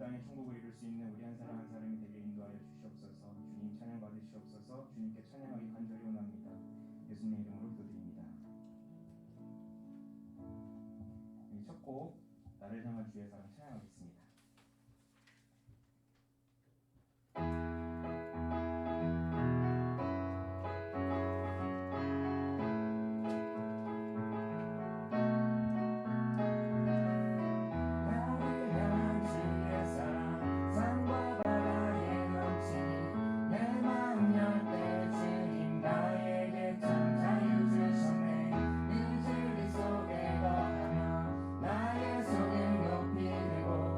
사랑의 천국을 이룰 수 있는 우리 한 사람 한 사람이 되게 인도하여 주시옵소서. 주님 찬양 받으시옵소서. 주님께 찬양하기 간절히 원합니다. 예수님의 이름으로 기도드립니다. 첫 곡 나를 향한 주의 사랑 찬양하겠습니다. 속에 거하며 나의 속을 높이 들고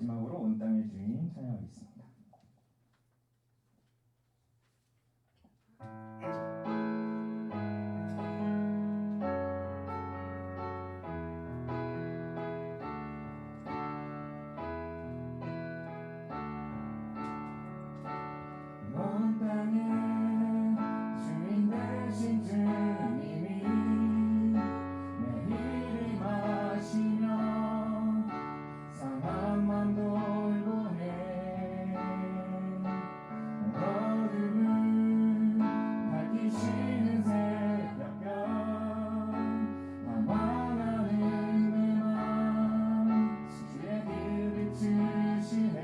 마지막으로 온 땅의 주인 찬양하겠습니다. 온 땅의 주인 되신 주님이 내 일을 마시며 상한 맘 돌보네. 어둠을 밝히시는 새벽별 나만 아는 내 맘 주의 빛을 주시네.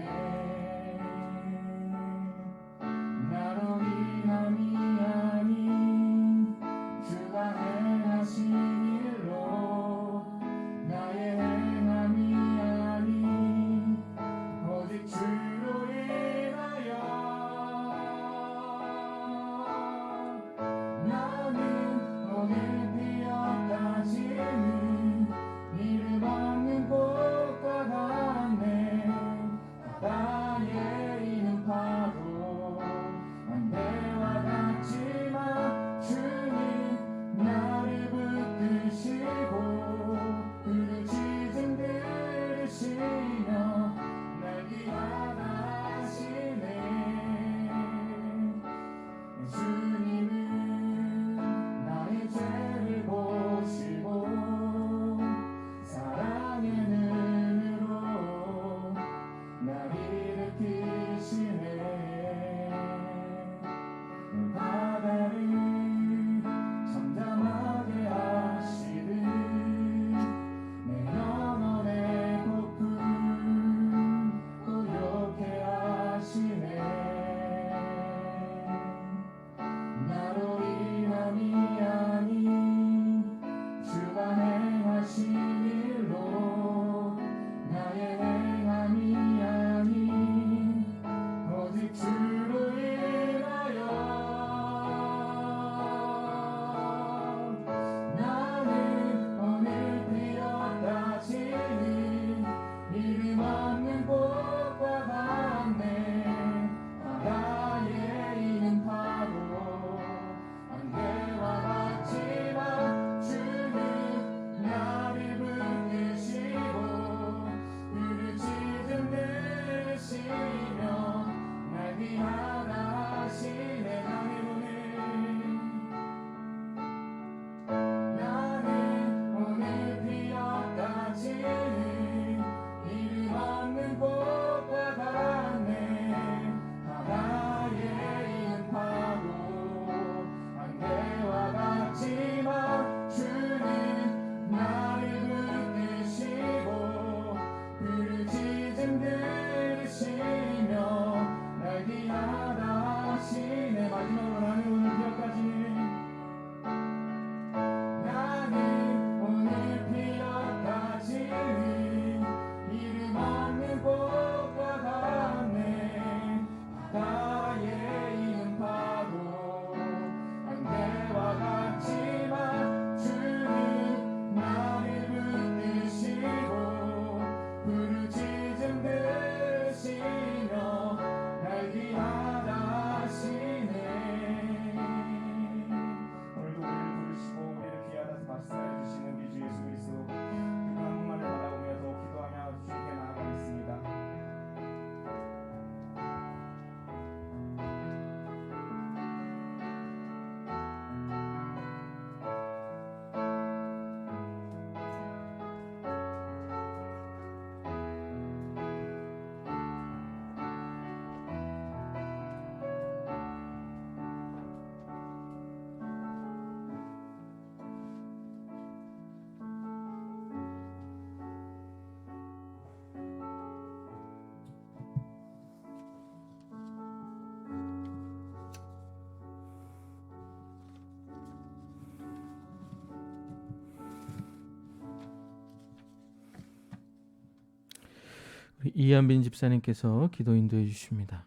나로 인함이 아닌 주가 행하신 일로 나의 행함이 아닌 오직 주로 인하여 나는 오늘 피었다 지는 이름 없는 꽃과 같네. 바다에 있는 파도 안개와 같지만 주님 나를 붙드시고 부르짖음 들으시며 날 귀하다 하시네. 주님은 나의 죄를 보시고 사랑의 눈으로 날 일으키시네. 바다를 잠잠하게 하시듯 내 영혼의 폭풍 고요케 하시네. 나로 인함이 아닌 주가 행하신 일로 나의 행함이 아닌 오직 주로 인하여 나는 오늘 피었다 지는 이름 없는 꽃과 같네. 바다에 있는 파도 안개와 같지만 주는 나를 붙드시고 부르짖음 들으시며 날 귀하다 하시네. 나는 오늘 피었다 지는 이름 없는 꽃과 같네. 바다에 있는 파도 안개와 같지만 주는 나를 붙드시고 부르짖음 들으시며 날 귀하다 하시네. 마지막으로 나는 오늘 피었다지는 나는 오늘 피었다 지는 이름 없는 꽃과 같네. 바다에 있는 파도 안개와 같지만 주는 나를 붙드시고 부르짖음 들으시며 날 귀하다 하시네. 오늘도 우리를 부르시고 우리를 귀하다 말씀해 주시는 우리 주 예수 그리스도 그한 분만을 바라보며 더 기도하며 주님께 나아가겠습니다. 이한빈 집사님께서 기도 인도해 주십니다.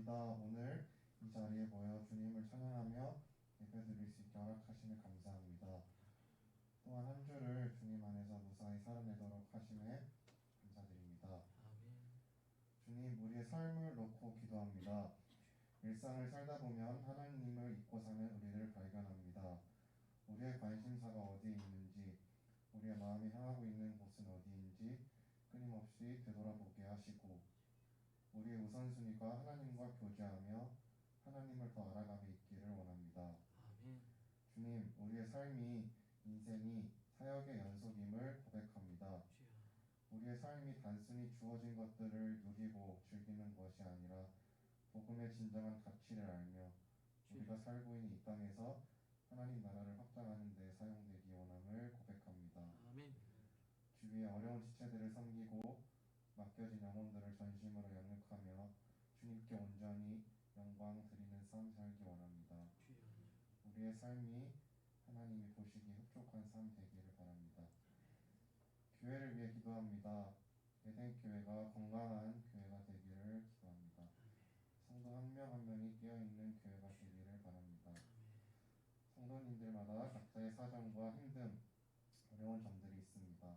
감사합니다. 오늘 이 자리에 모여 주님을 찬양하며 예배드릴 수 있게 허락하심에 감사합니다. 또한 한 주를 주님 안에서 무사히 살아내도록 하심에 감사드립니다. 주님, 우리의 삶을 놓고 기도합니다. 일상을 살다 보면 하나님을 잊고 사는 우리를 발견합니다. 우리의 관심사가 어디에 있는지, 우리의 마음이 향하고 있는 곳은 어디인지 끊임없이 되돌아보게 하시고, 우리의 우선순위가 하나님과 교제하며 하나님을 더 알아가며 있기를 원합니다. 주님, 우리의 삶이, 인생이 사역의 연속임을 고백합니다. 우리의 삶이 단순히 주어진 것들을 누리고 즐기는 것이 아니라 복음의 진정한 가치를 알며 우리가 살고 있는 이 땅에서 하나님 나라를 확장하는 데 사용되기 원함을 고백합니다. 주위의 어려운 지체들을 섬기고 맡겨진 영혼들을 전심으로 영육하며 주님께 온전히 영광 드리는 삶 살기 원합니다. 우리의 삶이 하나님이 보시기에 흡족한 삶 되기를 바랍니다. 교회를 위해 기도합니다. 에덴교회가 건강한 교회가 되기를 기도합니다. 성도 한 명 한 명이 깨어있는 교회가 되기를 바랍니다. 성도님들마다 각자의 사정과 힘듦, 어려운 점들이 있습니다.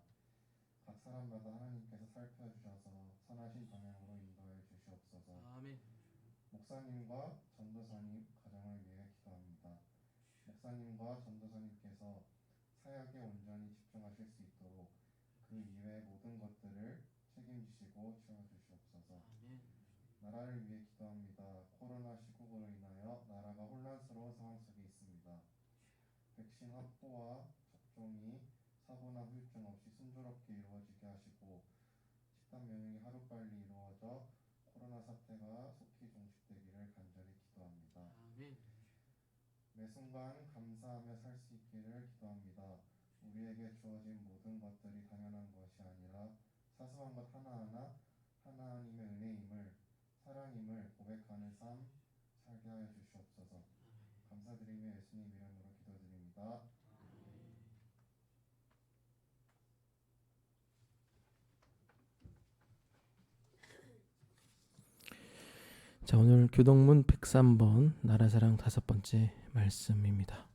각 사람마다 하나님께서 살펴주셔서 선하신 방향으로 인도해 주시옵소서. 아멘. 목사님과 전도사님 가정을 위해 기도합니다. 목사님과 전도사님께서 사역에 온전히 집중하실 수 있도록 그 이외의 모든 것들을 책임지시고 채워주시옵소서. 나라를 위해 기도합니다. 코로나19로 인하여 나라가 혼란스러운 상황 속에 있습니다. 백신 확보와 접종이 사고나 후유증 없이 순조롭게 이루어지게 하시고 집단 면역이 하루빨리 이루어져 코로나 사태가 속히 종식되기를 간절히 기도합니다. 매 순간 감사하며 살 수 있기를 기도합니다. 우리에게 주어진 모든 것들이 당연한 것이 아니라 사소한 것 하나하나 하나님의 은혜임을, 사랑임을 고백하는 삶 살게 하여 주시옵소서. 감사드리며 예수님 이름으로 기도드립니다. 자, 오늘 교동문 103번 나라사랑 5번째 말씀입니다.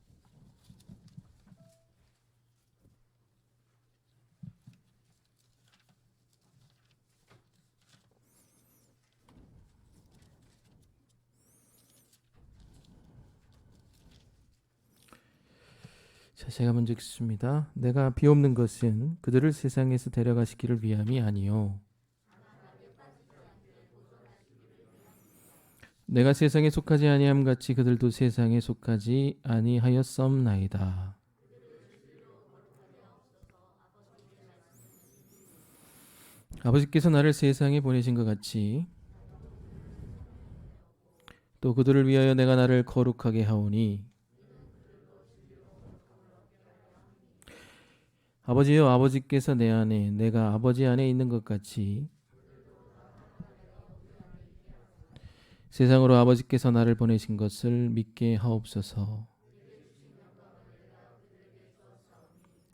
자, 제가 먼저 읽습니다. 내가 비옵는 것은 그들을 세상에서 데려가시기를 위함이 아니요 내가 세상에 속하지 아니함 같이 그들도 세상에 속하지 아니하였사옵나이다. 아버지께서 나를 세상에 보내신 것 같이 또 그들을 위하여 내가 나를 거룩하게 하오니 아버지여, 아버지께서 내 안에 내가 아버지 안에 있는 것 같이 세상으로 아버지께서 나를 보내신 것을 믿게 하옵소서.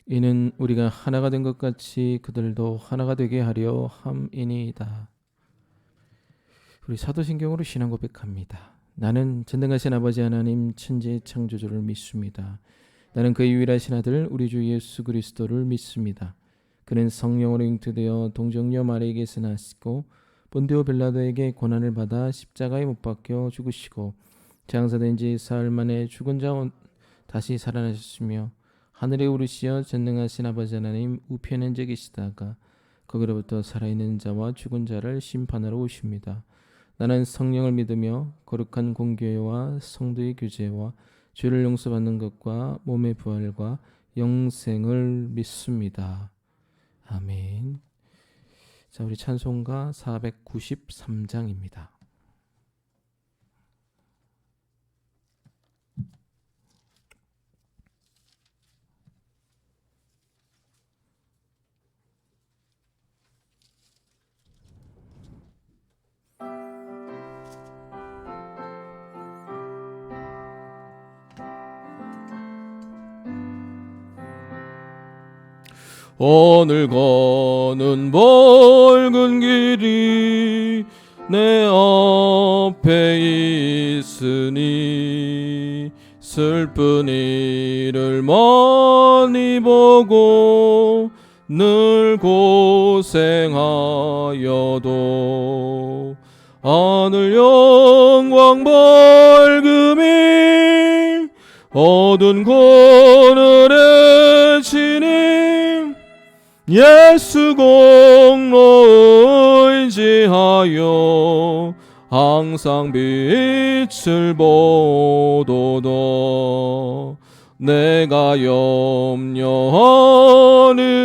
이는 우리가 하나가 된 것 같이 그들도 하나가 되게 하려 함이니이다. 우리 사도신경으로 신앙 고백합니다. 나는 전능하신 아버지 하나님 천지의 창조주를 믿습니다. 나는 그의 유일하신 아들 우리 주 예수 그리스도를 믿습니다. 그는 성령으로 잉태되어 동정녀 마리아에게서 나시고 본디오 빌라도에게 고난을 받아 십자가에 못 박혀 죽으시고 장사된 지 사흘 만에 죽은 자 다시 살아나셨으며 하늘에 오르시어 전능하신 아버지 하나님 우편에 앉아 계시다가 거기로부터 살아있는 자와 죽은 자를 심판하러 오십니다. 나는 성령을 믿으며 거룩한 공교회와 성도의 교제와 죄를 용서받는 것과 몸의 부활과 영생을 믿습니다. 아멘. 자, 우리 찬송가 493장입니다. 오늘 거는 멀은 길이 내 앞에 있으니 슬픈 이를 많이 보고 늘 고생하여도 하늘 영광 밝음이 어두운 그늘에 지니 예수 공로 의지하여 항상 빛을 보도다. 내가 염려하는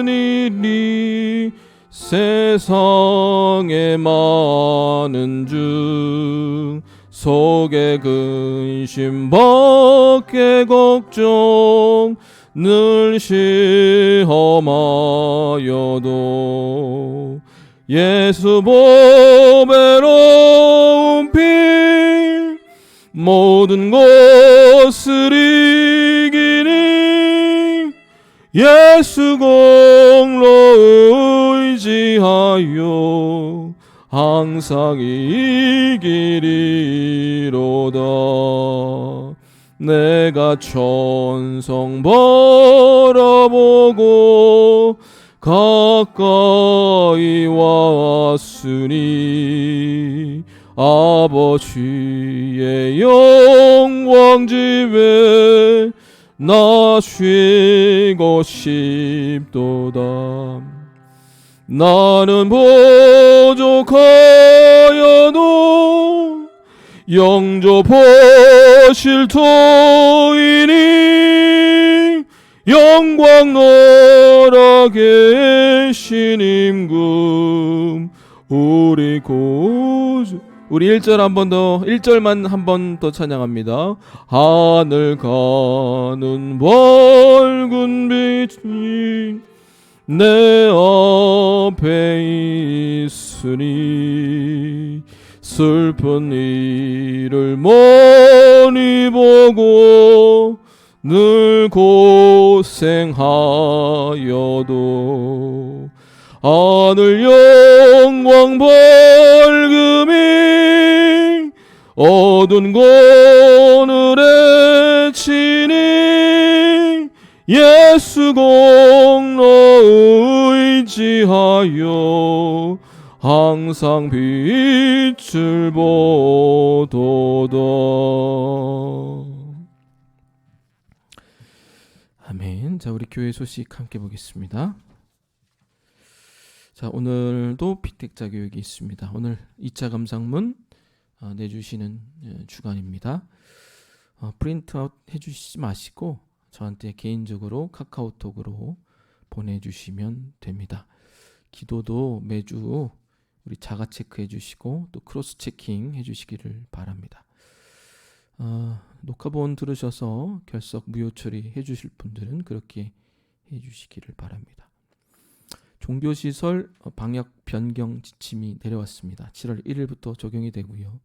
일이 세상에 많은 중 속에 근심 밖에 걱정 늘 시험하여도 예수 보배로운 피 모든 것을 이기니 예수 공로 의지하여 항상 이기리로다. 내가 천성 바라보고 가까이 왔으니 아버지의 영광 집에 나 쉬고 싶도다. 나는 부족하여도 영접하실 터이니 영광 나라 계신 임금 우리 구주. 우리 1절 한 번 더, 1절만 한 번 더 찬양합니다. 하늘 가는 밝은 빛이 내 앞에 있으니 슬픈 일을 많이 보고 늘 고생하여도 하늘 영광 밝음이 어두운 그늘에 지니 예수 공로 의지하여 항상 빛을 보도다. 아멘. 자, 우리 교회 소식 함께 보겠습니다. 자, 오늘도 피택자 교육이 있습니다. 오늘 2차 감상문 내주시는 주간입니다. 프린트아웃 해주시지 마시고 저한테 개인적으로 카카오톡으로 보내주시면 됩니다. 기도도 매주 우리 자가 체크해 주시고 또 크로스 체킹 해주시기를 바랍니다. 녹화본 들으셔서 결석 무효 처리해 주실 분들은 그렇게 해주시기를 바랍니다. 종교시설 방역 변경 지침이 내려왔습니다. 7월 1일부터 적용이 되고요.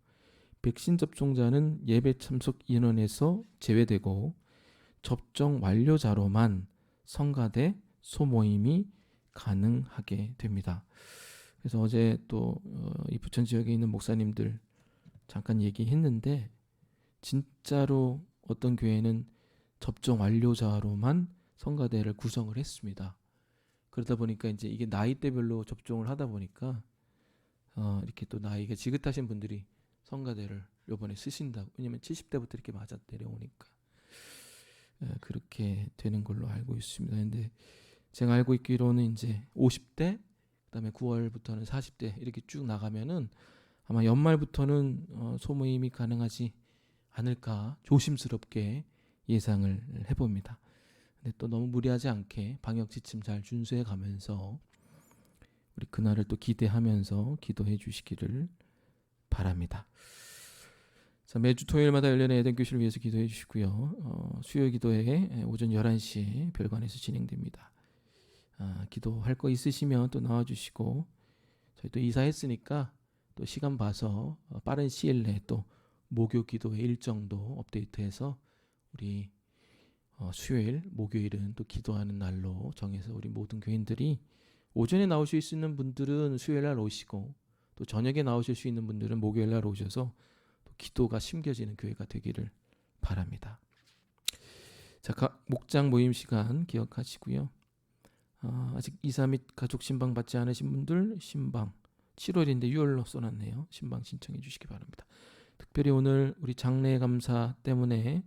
백신 접종자는 예배 참석 인원에서 제외되고 접종 완료자로만 성가대 소모임이 가능하게 됩니다. 그래서 어제 또 이 부천 지역에 있는 목사님들 잠깐 얘기했는데 진짜로 어떤 교회는 접종 완료자로만 성가대를 구성을 했습니다. 그러다 보니까 이제 이게 나이대별로 접종을 하다 보니까 이렇게 또 나이가 지긋하신 분들이 성가대를 이번에 쓰신다고. 왜냐면 70대부터 이렇게 맞아 내려오니까 그렇게 되는 걸로 알고 있습니다. 근데 제가 알고 있기로는 이제 50대 그다음에 9월부터는 40대 이렇게 쭉 나가면은 아마 연말부터는 소모임이 가능하지 않을까 조심스럽게 예상을 해봅니다. 근데 또 너무 무리하지 않게 방역 지침 잘 준수해 가면서 우리 그날을 또 기대하면서 기도해 주시기를 바랍니다. 자, 매주 토요일마다 열리는 에덴 교실을 위해서 기도해 주시고요. 수요 기도회 오전 11시에 별관에서 진행됩니다. 기도할 거 있으시면 또 나와 주시고 저희 또 이사했으니까 또 시간 봐서 빠른 시일 내에 또 목요 기도회 일정도 업데이트해서 우리 수요일, 목요일은 또 기도하는 날로 정해서 우리 모든 교인들이 오전에 나오실 수 있는 분들은 수요일 날 오시고 또 저녁에 나오실 수 있는 분들은 목요일 날 오셔서 또 기도가 심겨지는 교회가 되기를 바랍니다. 자, 목장 모임 시간 기억하시고요. 아직 이사 및 가족 신방 받지 않으신 분들 신방 7월인데 6월로 써놨네요. 신방 신청해 주시기 바랍니다. 특별히 오늘 우리 장례 감사 때문에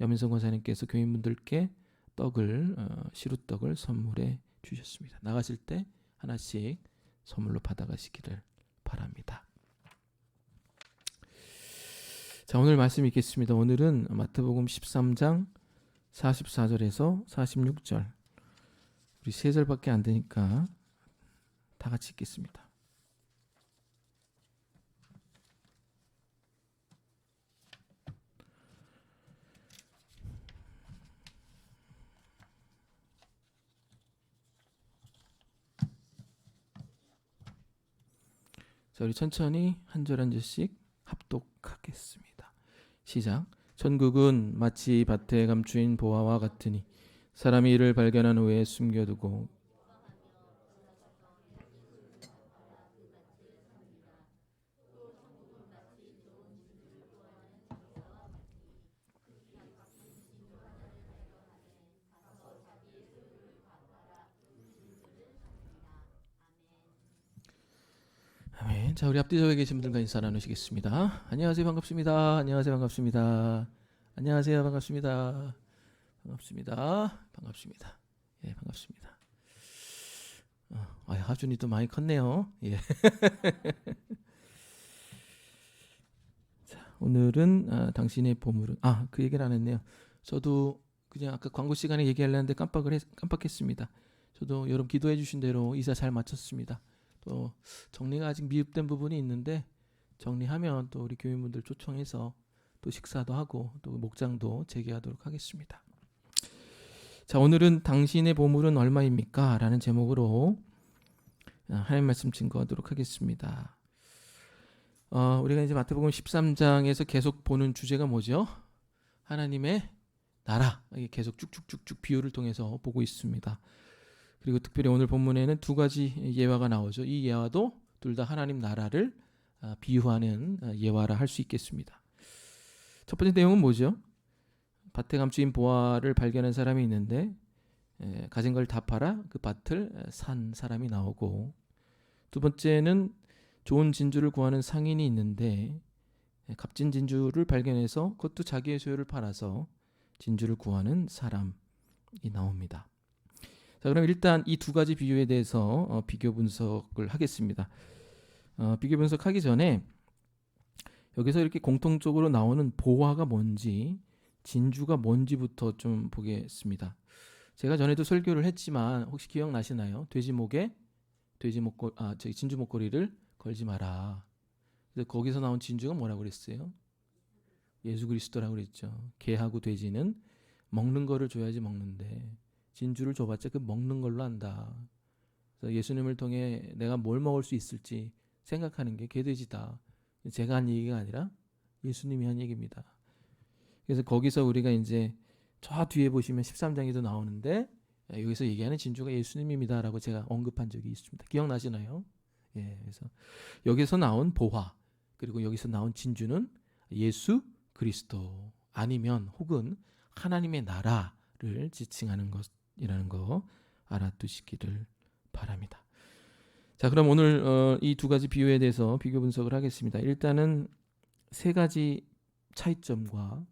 여민성 권사님께서 교인분들께 떡을 시루떡을 선물해 주셨습니다. 나가실 때 하나씩 선물로 받아가시기를 바랍니다. 자, 오늘 말씀 읽겠습니다. 오늘은 마태복음 13장 44절에서 46절. 우리 3절밖에 안 되니까 다 같이 읽겠습니다. 자, 우리 천천히 한 절 한 절씩 합독하겠습니다. 시작. 천국은 마치 밭에 감추인 보화와 같으니 사람이 이를 발견한 후에 숨겨두고 아멘. 자, 우리 앞뒤쪽에 계신 분들과 인사 나누시겠습니다. 안녕하세요, 반갑습니다. 안녕하세요, 반갑습니다. 안녕하세요, 반갑습니다. 반갑습니다. 반갑습니다. 예, 반갑습니다. 하준이도 많이 컸네요. 예. 자, 오늘은 당신의 보물은 그 얘기를 안 했네요. 저도 그냥 아까 광고 시간에 얘기하려는데 깜빡했습니다. 저도 여러분 기도해 주신 대로 이사 잘 마쳤습니다. 또 정리가 아직 미흡된 부분이 있는데 정리하면 또 우리 교인분들 초청해서 또 식사도 하고 또 목장도 재개하도록 하겠습니다. 자, 오늘은 당신의 보물은 얼마입니까? 라는 제목으로 하나님 말씀 증거하도록 하겠습니다. 우리가 이제 마태복음 13장에서 계속 보는 주제가 뭐죠? 하나님의 나라. 계속 쭉쭉쭉쭉 비유를 통해서 보고 있습니다. 그리고 특별히 오늘 본문에는 2가지 예화가 나오죠. 이 예화도 둘 다 하나님 나라를 비유하는 예화라 할 수 있겠습니다. 첫 번째 내용은 뭐죠? 밭에 감추인 보화를 발견한 사람이 있는데 가진 걸 다 팔아 그 밭을 산 사람이 나오고, 두 번째는 좋은 진주를 구하는 상인이 있는데 값진 진주를 발견해서 그것도 자기의 소유를 팔아서 진주를 구하는 사람이 나옵니다. 자, 그럼 일단 이 2가지 비유에 대해서 비교 분석을 하겠습니다. 비교 분석하기 전에 여기서 이렇게 공통적으로 나오는 보화가 뭔지, 진주가 뭔지부터 좀 보겠습니다. 제가 전에도 설교를 했지만 혹시 기억나시나요? 진주 목걸이를 걸지 마라. 그래서 거기서 나온 진주가 뭐라고 그랬어요? 예수 그리스도라고 그랬죠. 개하고 돼지는 먹는 거를 줘야지 먹는데 진주를 줘봤자 그 먹는 걸로 한다. 그래서 예수님을 통해 내가 뭘 먹을 수 있을지 생각하는 게 개돼지다. 제가 한 얘기가 아니라 예수님이 한 얘기입니다. 그래서 거기서 우리가 이제 저 뒤에 보시면 13장에도 나오는데 여기서 얘기하는 진주가 예수님입니다라고 제가 언급한 적이 있습니다. 기억나시나요? 예, 그래서 여기서 나온 보화 그리고 여기서 나온 진주는 예수 그리스도 아니면 혹은 하나님의 나라를 지칭하는 것이라는 거 알아두시기를 바랍니다. 자, 그럼 오늘 이 2가지 비유에 대해서 비교 분석을 하겠습니다. 일단은 3가지 차이점과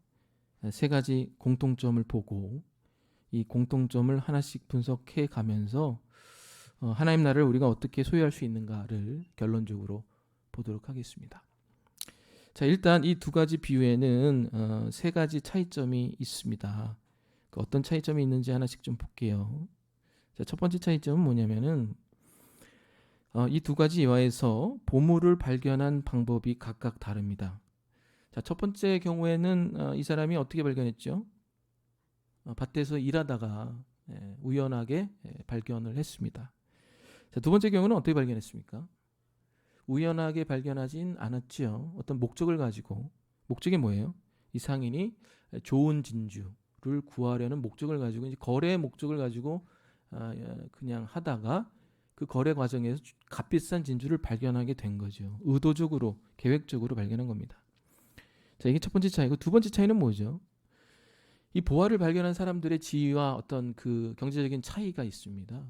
3가지 공통점을 보고 이 공통점을 하나씩 분석해 가면서 하나님 나라를 우리가 어떻게 소유할 수 있는가를 결론적으로 보도록 하겠습니다. 자, 일단 이 2가지 비유에는 3가지 차이점이 있습니다. 어떤 차이점이 있는지 하나씩 좀 볼게요. 자, 첫 번째 차이점은 뭐냐면은 이 2가지 예화에서 보물을 발견한 방법이 각각 다릅니다. 자, 첫 번째 경우에는 이 사람이 어떻게 발견했죠? 밭에서 일하다가 우연하게 발견을 했습니다. 자, 두 번째 경우는 어떻게 발견했습니까? 우연하게 발견하진 않았지요. 어떤 목적을 가지고. 목적이 뭐예요? 이 상인이 좋은 진주를 구하려는 목적을 가지고 이제 거래의 목적을 가지고 그냥 하다가 그 거래 과정에서 값비싼 진주를 발견하게 된 거죠. 의도적으로, 계획적으로 발견한 겁니다. 자, 이게 첫 번째 차이고, 두 번째 차이는 뭐죠? 이 보화를 발견한 사람들의 지위와 어떤 그 경제적인 차이가 있습니다.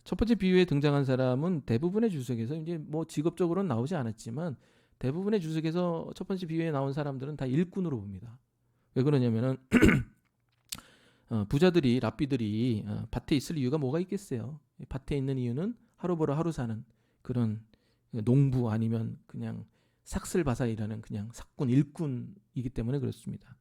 첫 번째 비유에 등장한 사람은 대부분의 주석에서 이제 뭐 직업적으로는 나오지 않았지만 대부분의 주석에서 첫 번째 비유에 나온 사람들은 다 일꾼으로 봅니다. 왜 그러냐면은 부자들이 랍비들이 밭에 있을 이유가 뭐가 있겠어요? 밭에 있는 이유는 하루 벌어 하루 사는 그런 농부 아니면 그냥 삭슬바사이라는 그냥 삭군 일꾼이기 때문에 그렇습니다.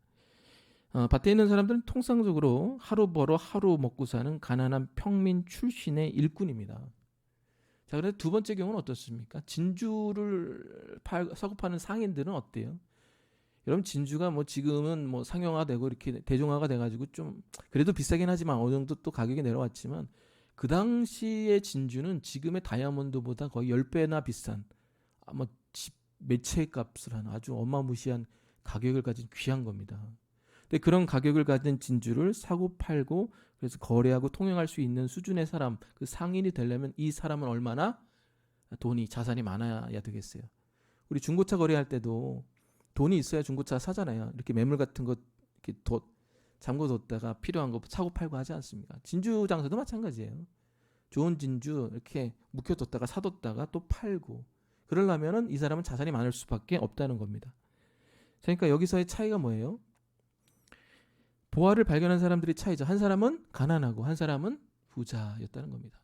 밭에 있는 사람들은 통상적으로 하루 벌어 하루 먹고 사는 가난한 평민 출신의 일꾼입니다. 자, 그런데 두 번째 경우는 어떻습니까? 진주를 사고 파는 상인들은 어때요? 여러분 진주가 뭐 지금은 뭐 상용화되고 이렇게 대중화가 돼가지고 좀 그래도 비싸긴 하지만 어느 정도 또 가격이 내려왔지만 그 당시의 진주는 지금의 다이아몬드보다 거의 10배나 비싼 뭐 집 매체 값을 하는 아주 어마무시한 가격을 가진 귀한 겁니다. 근데 그런 가격을 가진 진주를 사고 팔고 그래서 거래하고 통용할 수 있는 수준의 사람, 그 상인이 되려면 이 사람은 얼마나 돈이 자산이 많아야 되겠어요. 우리 중고차 거래할 때도 돈이 있어야 중고차 사잖아요. 이렇게 매물 같은 거 이렇게 잠궈뒀다가 필요한 거 사고 팔고 하지 않습니까? 진주 장사도 마찬가지예요. 좋은 진주 이렇게 묵혀뒀다가 사뒀다가 또 팔고 그러려면은 이 사람은 자산이 많을 수밖에 없다는 겁니다. 그러니까 여기서의 차이가 뭐예요? 보화를 발견한 사람들의 차이죠. 한 사람은 가난하고 한 사람은 부자였다는 겁니다.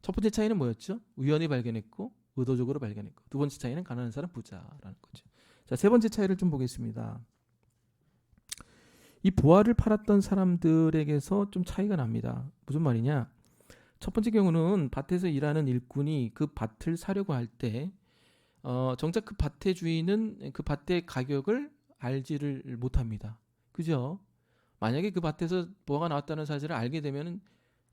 첫 번째 차이는 뭐였죠? 우연히 발견했고 의도적으로 발견했고 두 번째 차이는 가난한 사람 부자라는 거죠. 자, 세 번째 차이를 좀 보겠습니다. 이 보화를 팔았던 사람들에게서 좀 차이가 납니다. 무슨 말이냐? 첫 번째 경우는 밭에서 일하는 일꾼이 그 밭을 사려고 할 때 정작 그 밭의 주인은 그 밭의 가격을 알지를 못합니다. 그죠? 만약에 그 밭에서 보화가 나왔다는 사실을 알게 되면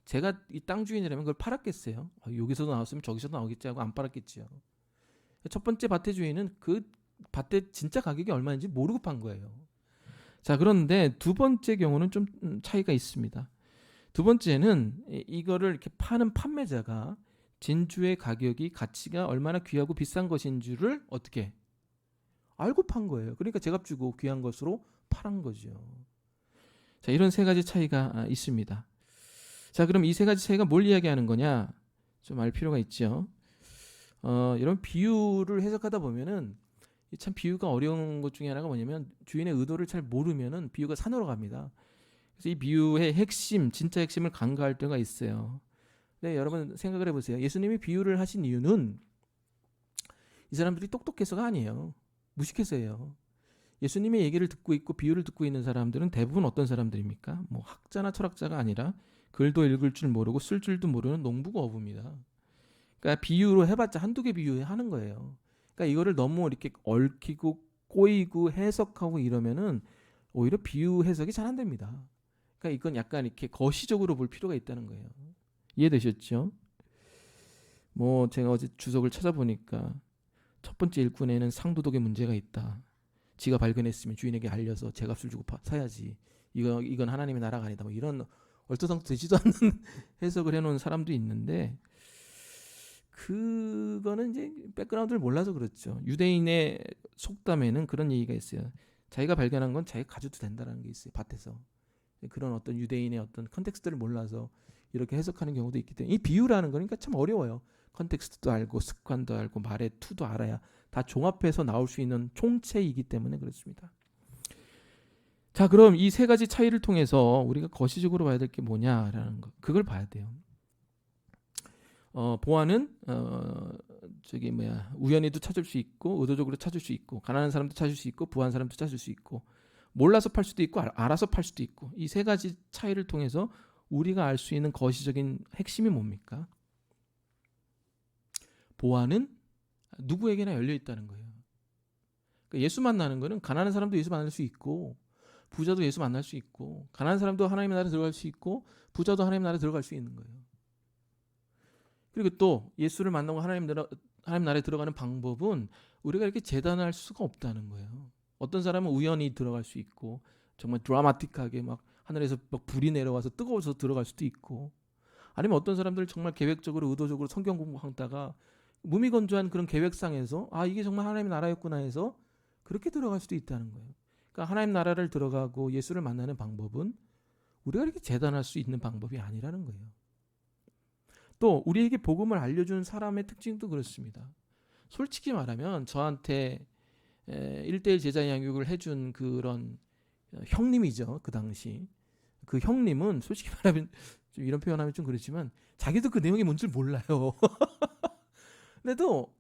제가 이 땅 주인이라면 그걸 팔았겠어요. 여기서도 나왔으면 저기서도 나오겠지 하고 안 팔았겠죠. 첫 번째 밭의 주인은 그 밭의 진짜 가격이 얼마인지 모르고 판 거예요. 자, 그런데 두 번째 경우는 좀 차이가 있습니다. 두 번째는 이거를 이렇게 파는 판매자가 진주의 가격이 가치가 얼마나 귀하고 비싼 것인 줄을 어떻게 알고 판 거예요. 그러니까 제값 주고 귀한 것으로 팔은 거죠. 자, 이런 세 가지 차이가 있습니다. 자, 그럼 이 세 가지 차이가 뭘 이야기하는 거냐? 좀 알 필요가 있죠. 이런 비유를 해석하다 보면은 참 비유가 어려운 것 중에 하나가 뭐냐면 주인의 의도를 잘 모르면은 비유가 산으로 갑니다. 그래서 이 비유의 핵심, 진짜 핵심을 간과할 때가 있어요. 네, 여러분 생각을 해보세요. 예수님이 비유를 하신 이유는 이 사람들이 똑똑해서가 아니에요. 무식해서예요. 예수님의 얘기를 듣고 있고 비유를 듣고 있는 사람들은 대부분 어떤 사람들입니까? 뭐 학자나 철학자가 아니라 글도 읽을 줄 모르고 쓸 줄도 모르는 농부가 어부입니다. 그러니까 비유로 해봤자 한두 개 비유에 하는 거예요. 그러니까 이거를 너무 이렇게 얽히고 꼬이고 해석하고 이러면은 오히려 비유 해석이 잘 안 됩니다. 그러니까 이건 약간 이렇게 거시적으로 볼 필요가 있다는 거예요. 이해되셨죠? 뭐 제가 어제 주석을 찾아보니까 첫 번째 일꾼에는 상도덕의 문제가 있다. 지가 발견했으면 주인에게 알려서 제값을 주고 사야지. 이건 하나님의 나라가 아니다. 뭐 이런 얼토당토 되지도 않는 해석을 해놓은 사람도 있는데 그거는 이제 백그라운드를 몰라서 그렇죠. 유대인의 속담에는 그런 얘기가 있어요. 자기가 발견한 건 자기가 가져도 된다는 게 있어요. 밭에서. 그런 어떤 유대인의 어떤 컨텍스트를 몰라서 이렇게 해석하는 경우도 있기 때문에 이 비유라는 거니까 참 어려워요. 컨텍스트도 알고 습관도 알고 말의 투도 알아야 다 종합해서 나올 수 있는 총체이기 때문에 그렇습니다. 자, 그럼 이 세 가지 차이를 통해서 우리가 거시적으로 봐야 될 게 뭐냐라는 거, 그걸 봐야 돼요. 보화는 우연히도 찾을 수 있고 의도적으로 찾을 수 있고 가난한 사람도 찾을 수 있고 부한 사람도 찾을 수 있고 몰라서 팔 수도 있고 알아서 팔 수도 있고 이 세 가지 차이를 통해서 우리가 알 수 있는 거시적인 핵심이 뭡니까? 보화는 누구에게나 열려 있다는 거예요. 그러니까 예수 만나는 거는 가난한 사람도 예수 만날 수 있고 부자도 예수 만날 수 있고 가난한 사람도 하나님의 나라에 들어갈 수 있고 부자도 하나님의 나라에 들어갈 수 있는 거예요. 그리고 또 예수를 만나고 하나님 나라에 들어가는 방법은 우리가 이렇게 재단할 수가 없다는 거예요. 어떤 사람은 우연히 들어갈 수 있고 정말 드라마틱하게 막 하늘에서 막 불이 내려와서 뜨거워서 들어갈 수도 있고 아니면 어떤 사람들은 정말 계획적으로 의도적으로 성경 공부하다가 무미건조한 그런 계획상에서 이게 정말 하나님의 나라였구나 해서 그렇게 들어갈 수도 있다는 거예요. 그러니까 하나님 나라를 들어가고 예수를 만나는 방법은 우리가 이렇게 재단할 수 있는 방법이 아니라는 거예요. 또 우리에게 복음을 알려주는 사람의 특징도 그렇습니다. 솔직히 말하면 저한테 1:1 제자 양육을 해준 그런 형님이죠. 그 당시 그 형님은 솔직히 말하면 좀 이런 표현하면 좀 그렇지만 자기도 그 내용이 뭔 줄 몰라요. 그래도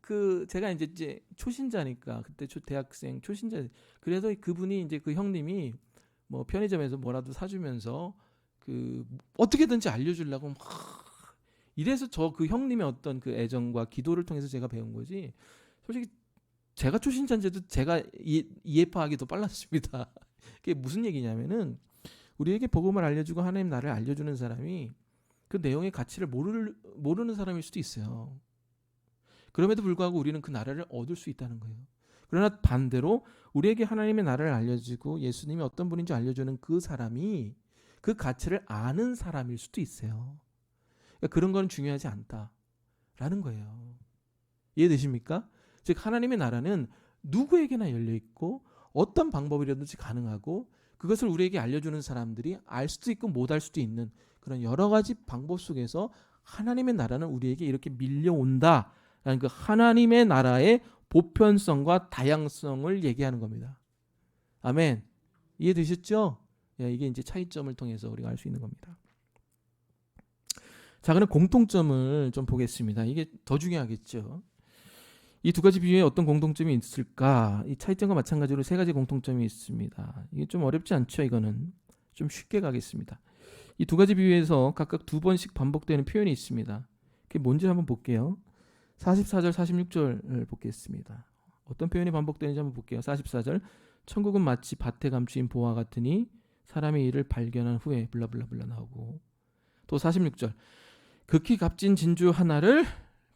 제가 이제 초신자니까 그때 대학생 초신자, 그래서 그분이 이제 그 형님이 뭐 편의점에서 뭐라도 사주면서 어떻게든지 알려주려고 막 이래서 저 그 형님의 어떤 그 애정과 기도를 통해서 제가 배운 거지. 솔직히 제가 초신자인데도 제가 이해파하기 더 빨랐습니다. 그게 무슨 얘기냐면은 우리에게 복음을 알려주고 하나님 나라를 알려주는 사람이 그 내용의 가치를 모르는 사람일 수도 있어요. 그럼에도 불구하고 우리는 그 나라를 얻을 수 있다는 거예요. 그러나 반대로 우리에게 하나님의 나라를 알려주고 예수님이 어떤 분인지 알려주는 그 사람이 그 가치를 아는 사람일 수도 있어요. 그러니까 그런 건 중요하지 않다라는 거예요. 이해되십니까? 즉 하나님의 나라는 누구에게나 열려있고 어떤 방법이라든지 가능하고 그것을 우리에게 알려주는 사람들이 알 수도 있고 못할 수도 있는 그런 여러 가지 방법 속에서 하나님의 나라는 우리에게 이렇게 밀려온다라는 그 하나님의 나라의 보편성과 다양성을 얘기하는 겁니다. 아멘. 이해되셨죠? 이게 이제 차이점을 통해서 우리가 알 수 있는 겁니다. 자, 그럼 공통점을 좀 보겠습니다. 이게 더 중요하겠죠. 이 두 가지 비유에 어떤 공통점이 있을까? 이 차이점과 마찬가지로 세 가지 공통점이 있습니다. 이게 좀 어렵지 않죠? 이거는 좀 쉽게 가겠습니다. 이 두 가지 비유에서 각각 2번씩 반복되는 표현이 있습니다. 그게 뭔지 한번 볼게요. 44절, 46절을 보겠습니다. 어떤 표현이 반복되는지 한번 볼게요. 44절, 천국은 마치 밭에 감추인 보화 같으니 사람의 일을 발견한 후에 블라블라블라 나오고, 또 46절, 극히 값진 진주 하나를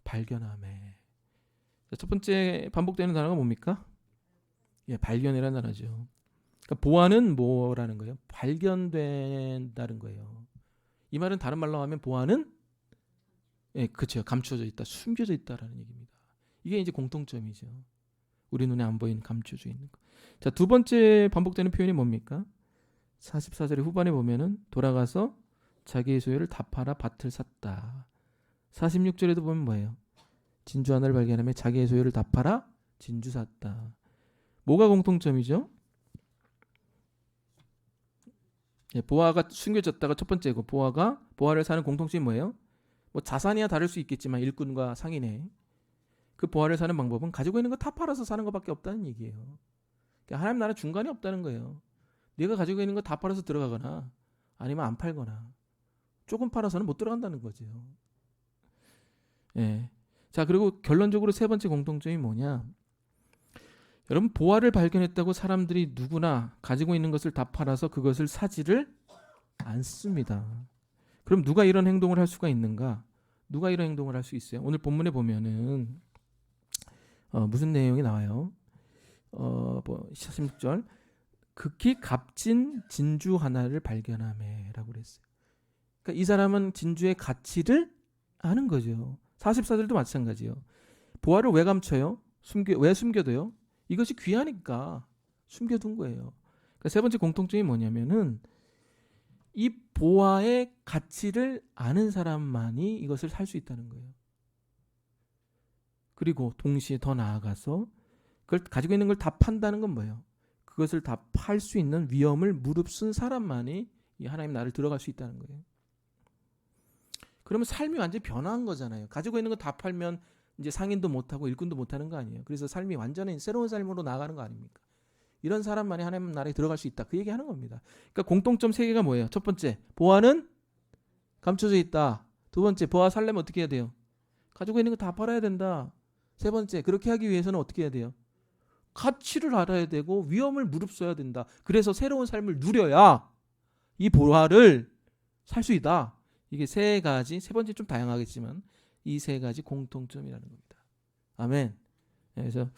발견하매. 첫 번째 반복되는 단어가 뭡니까? 발견이라는 단어죠. 그러니까 보화는 뭐라는 거예요? 발견된다는 거예요. 이 말은 다른 말로 하면 보화는 그렇죠. 감추어져 있다, 숨겨져 있다라는 얘기입니다. 이게 이제 공통점이죠. 우리 눈에 안 보이는 감춰져 있는 거. 자, 두 번째 반복되는 표현이 뭡니까? 44절의 후반에 보면은 돌아가서 자기의 소유를 다 팔아 밭을 샀다. 46절에도 보면 뭐예요? 진주 하나를 발견하며 자기의 소유를 다 팔아 진주 샀다. 뭐가 공통점이죠? 보화가 숨겨졌다가 첫 번째고, 보화를 사는 공통점이 뭐예요? 뭐 자산이야 다를 수 있겠지만 일꾼과 상인의 그 보화를 사는 방법은 가지고 있는 거 다 팔아서 사는 것밖에 없다는 얘기예요. 그러니까 하나님 나라 중간이 없다는 거예요. 네가 가지고 있는 거 다 팔아서 들어가거나 아니면 안 팔거나 조금 팔아서는 못 들어간다는 거죠. 자, 그리고 결론적으로 세 번째 공통점이 뭐냐? 여러분, 보화를 발견했다고 사람들이 누구나 가지고 있는 것을 다 팔아서 그것을 사지를 않습니다. 그럼 누가 이런 행동을 할 수가 있는가? 누가 이런 행동을 할 수 있어요? 오늘 본문에 보면은 무슨 내용이 나와요? 16절, 극히 값진 진주 하나를 발견하매라고 그랬어요. 그러니까 이 사람은 진주의 가치를 아는 거죠. 44절도 마찬가지예요. 보화를 왜 감춰요? 왜 숨겨둬요? 이것이 귀하니까 숨겨둔 거예요. 그러니까 세 번째 공통점이 뭐냐면은 이 보화의 가치를 아는 사람만이 이것을 살 수 있다는 거예요. 그리고 동시에 더 나아가서 그걸 가지고 있는 걸 다 판다는 건 뭐예요? 그것을 다 팔 수 있는 위험을 무릅쓴 사람만이 이 하나님 나라를 들어갈 수 있다는 거예요. 그러면 삶이 완전히 변화한 거잖아요. 가지고 있는 거 다 팔면 이제 상인도 못하고 일꾼도 못하는 거 아니에요. 그래서 삶이 완전히 새로운 삶으로 나아가는 거 아닙니까? 이런 사람만이 하나님 나라에 들어갈 수 있다. 그 얘기하는 겁니다. 그러니까 공통점 세 개가 뭐예요? 첫 번째, 보화는 감춰져 있다. 두 번째, 보화 살려면 어떻게 해야 돼요? 가지고 있는 거 다 팔아야 된다. 세 번째, 그렇게 하기 위해서는 어떻게 해야 돼요? 가치를 알아야 되고 위험을 무릅써야 된다. 그래서 새로운 삶을 누려야 이 보화를 살 수 있다. 이게 세 가지, 세 번째 좀 다양하겠지만 이 세 가지 공통점이라는 겁니다. 아멘. 그래서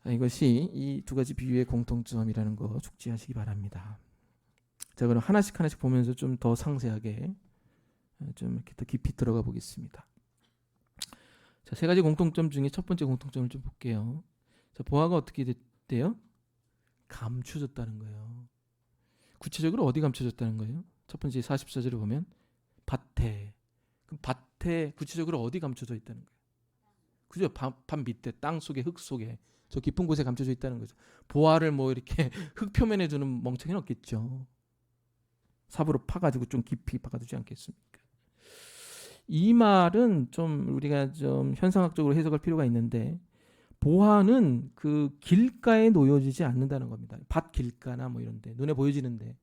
이것이 이 두 가지 비유의 공통점이라는 거 숙지하시기 바랍니다. 자, 그럼 하나씩 보면서 좀 더 상세하게 좀 이렇게 더 깊이 들어가 보겠습니다. 자, 세 가지 공통점 중에 첫 번째 공통점을 좀 볼게요. 자, 보화가 어떻게 됐대요? 감춰졌다는 거예요. 구체적으로 어디 감춰졌다는 거예요? 첫 번째 44절을 보면 밭에. 그럼 밭에 구체적으로 어디 감춰져 있다는 거예요? 그죠? 밭 밑에, 땅 속에, 흙 속에, 저 깊은 곳에 감춰져 있다는 거죠. 보화를 뭐 이렇게 흙 표면에 두는 멍청이는 없겠죠. 삽으로 파가지고 좀 깊이 파가두지 않겠습니까? 이 말은 좀 우리가 좀 현상학적으로 해석할 필요가 있는데, 보화는 그 길가에 놓여지지 않는다는 겁니다. 밭 길가나 뭐 이런데 눈에 보여지는데,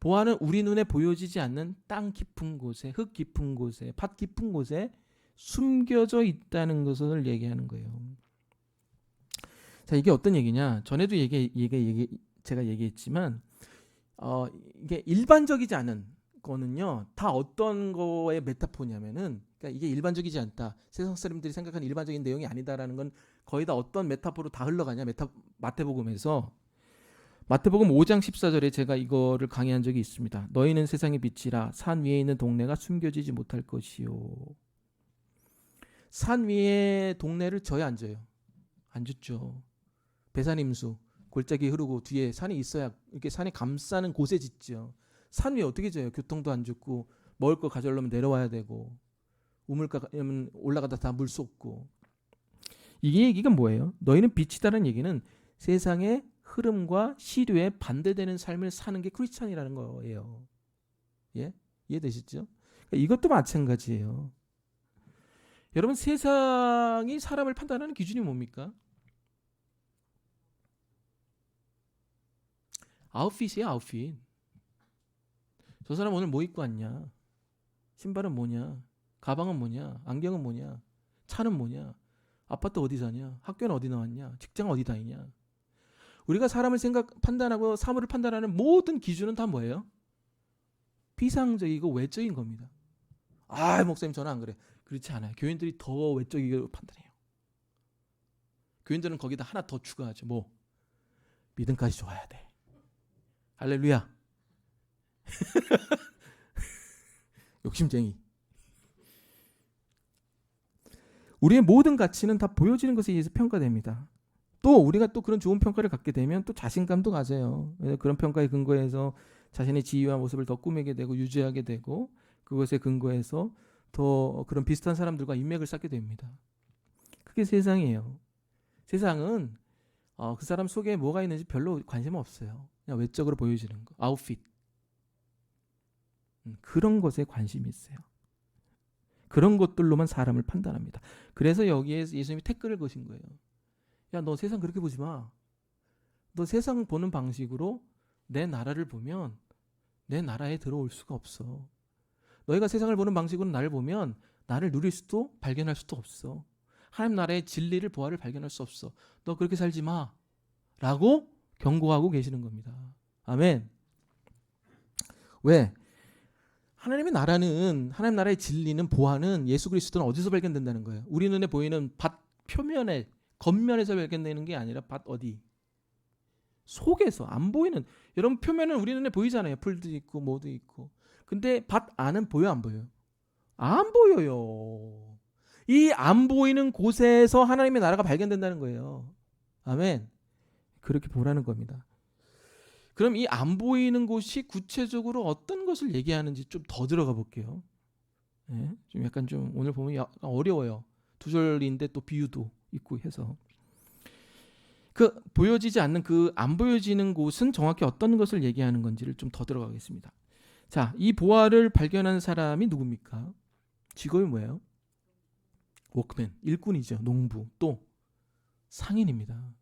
보화는 우리 눈에 보여지지 않는 땅 깊은 곳에, 흙 깊은 곳에, 밭 깊은 곳에 숨겨져 있다는 것을 얘기하는 거예요. 자, 이게 어떤 얘기냐? 전에도 제가 얘기했지만, 이게 일반적이지 않은 거는요, 다 어떤 거의 메타포냐면은, 그러니까 이게 일반적이지 않다, 세상 사람들이 생각하는 일반적인 내용이 아니다라는 건 거의 다 어떤 메타포로 다 흘러가냐? 마태복음에서, 마태복음 5장 14절에 제가 이거를 강의한 적이 있습니다. 너희는 세상의 빛이라. 산 위에 있는 동네가 숨겨지지 못할 것이요. 산 위에 동네를 져야 안 져요? 안 짓죠. 배산임수, 골짜기 흐르고 뒤에 산이 있어야 이렇게 산이 감싸는 곳에 짓죠. 산 위에 어떻게 져요? 교통도 안 좋고, 먹을 거 가져오려면 내려와야 되고, 우물가 올라가다 다 물 쏟고. 이게 얘기가 뭐예요? 너희는 빛이다라는 얘기는 세상의 흐름과 시류에 반대되는 삶을 사는 게 크리스찬이라는 거예요. 예? 이해되시죠? 그러니까 이것도 마찬가지예요. 여러분, 세상이 사람을 판단하는 기준이 뭡니까? 아웃핏이에요, 아웃핏. 저 사람 오늘 뭐 입고 왔냐? 신발은 뭐냐? 가방은 뭐냐? 안경은 뭐냐? 차는 뭐냐? 아파트 어디 사냐? 학교는 어디 나왔냐? 직장 어디 다니냐? 우리가 사람을 판단하고 사물을 판단하는 모든 기준은 다 뭐예요? 피상적이고 외적인 겁니다. 아, 목사님 저는 안 그래. 그렇지 않아요. 교인들이 더 외적이게 판단해요. 교인들은 거기다 하나 더 추가하죠. 뭐? 믿음까지 좋아야 돼. 할렐루야. 욕심쟁이. 우리의 모든 가치는 다 보여지는 것에 의해서 평가됩니다. 또 우리가 또 그런 좋은 평가를 갖게 되면 또 자신감도 가져요. 그런 평가에 근거해서 자신의 지위와 모습을 더 꾸미게 되고 유지하게 되고, 그것에 근거해서 더 그런 비슷한 사람들과 인맥을 쌓게 됩니다. 그게 세상이에요. 세상은 그 사람 속에 뭐가 있는지 별로 관심 없어요. 그냥 외적으로 보여지는 거, 아웃핏. 그런 것에 관심이 있어요. 그런 것들로만 사람을 판단합니다. 그래서 여기에 예수님이 태클을 거신 거예요. 야, 너 세상 그렇게 보지 마. 너 세상 보는 방식으로 내 나라를 보면 내 나라에 들어올 수가 없어. 너희가 세상을 보는 방식으로 나를 보면 나를 누릴 수도 발견할 수도 없어. 하나님 나라의 진리를, 보화를 발견할 수 없어. 너 그렇게 살지 마. 라고 경고하고 계시는 겁니다. 아멘. 왜? 하나님의 나라는, 하나님 나라의 진리는, 보화는, 예수 그리스도는 어디서 발견된다는 거예요? 우리 눈에 보이는 밭 표면에, 겉면에서 발견되는 게 아니라 밭 어디? 속에서, 안 보이는. 여러분, 표면은 우리 눈에 보이잖아요. 풀도 있고 뭐도 있고. 근데 밭 안은 보여, 안 보여요? 안 보여요. 이 안 보이는 곳에서 하나님의 나라가 발견된다는 거예요. 아멘. 그렇게 보라는 겁니다. 그럼 이 안 보이는 곳이 구체적으로 어떤 것을 얘기하는지 좀 더 들어가 볼게요. 네, 좀 약간 좀 오늘 보면 약간 어려워요. 두 절인데 또 비유도 있고 해서. 그 보여지지 않는 그 안 보여지는 곳은 정확히 어떤 것을 얘기하는 건지를 좀 더 들어가겠습니다. 자, 이 보화를 발견한 사람이 누굽니까? 직업이 뭐예요? 워크맨, 일꾼이죠. 농부, 또 상인입니다.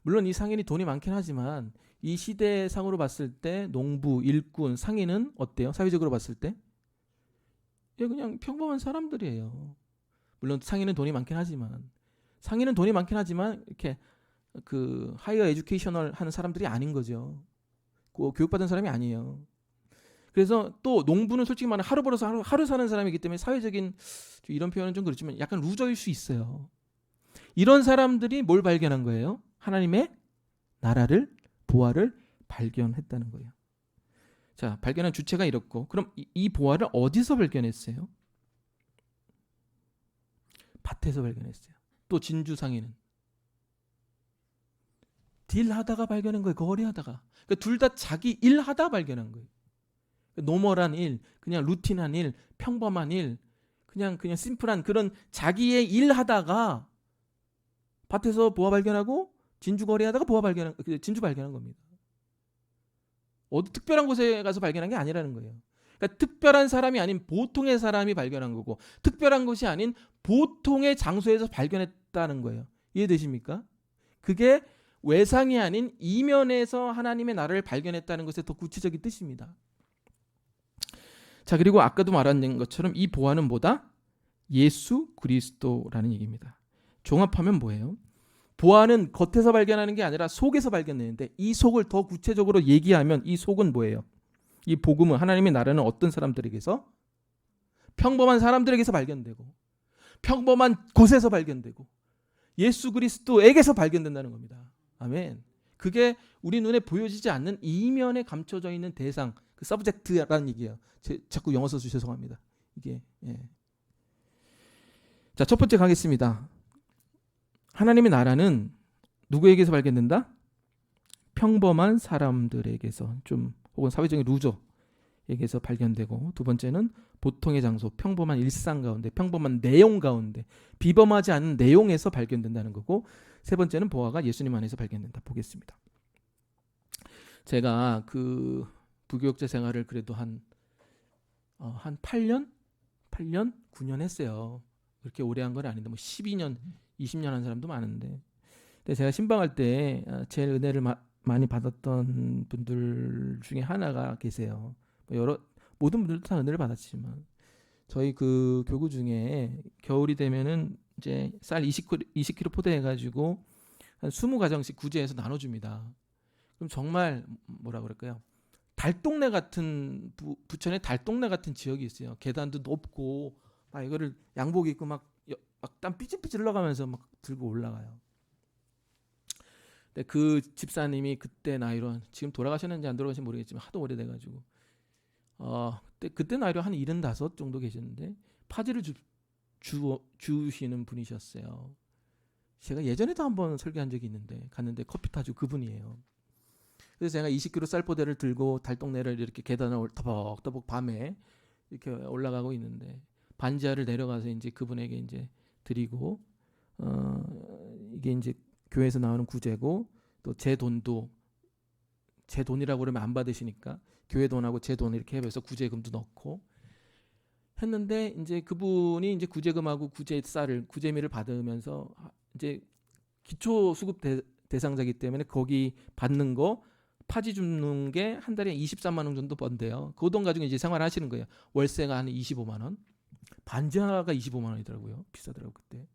물론 이 상인이 돈이 많긴 하지만 이 시대상으로 봤을 때 농부, 일꾼, 상인은 어때요? 사회적으로 봤을 때? 그냥 평범한 사람들이에요. 물론 상인은 돈이 많긴 하지만, 이렇게 그 하이어 에듀케이셔널 하는 사람들이 아닌 거죠. 교육받은 사람이 아니에요. 그래서 또 농부는 솔직히 말하면 하루 벌어서 하루 사는 사람이기 때문에 사회적인, 이런 표현은 좀 그렇지만 약간 루저일 수 있어요. 이런 사람들이 뭘 발견한 거예요? 하나님의 나라를, 보화를 발견했다는 거예요. 자, 발견한 주체가 이렇고, 그럼 이 보화를 어디서 발견했어요? 밭에서 발견했어요. 또 진주상인은 딜하다가 발견한 거예요. 거래하다가. 그러니까 둘 다 자기 일하다 발견한 거예요. 노멀한 일, 그냥 루틴한 일, 평범한 일, 그냥 심플한 그런 자기의 일하다가 밭에서 보화 발견하고 진주 거래하다가 진주 발견한 겁니다. 어디 특별한 곳에 가서 발견한 게 아니라는 거예요. 그러니까 특별한 사람이 아닌 보통의 사람이 발견한 거고, 특별한 것이 아닌 보통의 장소에서 발견했다는 거예요. 이해되십니까? 그게 외상이 아닌 이면에서 하나님의 나라를 발견했다는 것의 더 구체적인 뜻입니다. 자, 그리고 아까도 말한 것처럼 이 보화는 뭐다? 예수 그리스도라는 얘기입니다. 종합하면 뭐예요? 보화는 겉에서 발견하는 게 아니라 속에서 발견되는데, 이 속을 더 구체적으로 얘기하면 이 속은 뭐예요? 이 복음은, 하나님의 나라는 어떤 사람들에게서? 평범한 사람들에게서 발견되고, 평범한 곳에서 발견되고, 예수 그리스도에게서 발견된다는 겁니다. 아멘. 그게 우리 눈에 보여지지 않는 이면에 감춰져 있는 대상, 그 서브젝트라는 얘기예요. 자꾸 영어 써서 죄송합니다. 이게 자, 첫 번째 가겠습니다. 하나님의 나라는 누구에게서 발견된다? 평범한 사람들에게서, 좀 혹은 사회적인 루저에게서 발견되고, 두 번째는 보통의 장소, 평범한 일상 가운데, 평범한 내용 가운데, 비범하지 않은 내용에서 발견된다는 거고, 세 번째는 보화가 예수님 안에서 발견된다. 보겠습니다. 제가 그 부교육자 생활을 그래도 한 8년, 9년 했어요. 그렇게 오래 한 건 아닌데, 뭐 12년, 20년 한 사람도 많은데, 근데 제가 신방할 때 제일 은혜를 많이 받았던 분들 중에 하나가 계세요. 모든 분들도 다 은혜를 받았지만, 저희 그 교구 중에 겨울이 되면은 이제 쌀 20kg 포대해가지고 한 20가정씩 구제해서 나눠줍니다. 그럼 정말 뭐라 그럴까요? 달동네 같은, 부천에 달동네 같은 지역이 있어요. 계단도 높고, 막 이거를 양복 입고 막 땀 삐질삐질 흘러가면서 막 들고 올라가요. 근데 그 집사님이 그때 나이로, 지금 돌아가셨는지 안 돌아가셨는지 모르겠지만 하도 오래돼가지고 그때 나이로 한 75 정도 계셨는데, 파지를 주시는 분이셨어요. 제가 예전에도 한번 설교한 적이 있는데, 갔는데 커피 타주 그분이에요. 그래서 제가 20kg 쌀포대를 들고 달동네를 이렇게 계단을 터벅터벅 밤에 이렇게 올라가고 있는데, 반지하를 내려가서 이제 그분에게 이제 드리고, 이게 이제 교회에서 나오는 구제고, 또 제 돈도, 제 돈이라고 그러면 안 받으시니까 교회 돈하고 제 돈 이렇게 해서 구제금도 넣고 했는데, 이제 그분이 이제 구제금하고 구제미를 받으면서 이제 기초 수급 대상자이기 때문에 거기 받는 거 파지 줍는 게 한 달에 23만 원 정도 번대요. 그 돈 가지고 이제 생활하시는 거예요. 월세가 한 25만 원, 반지하가 25만 원이더라고요. 비싸더라고 그때.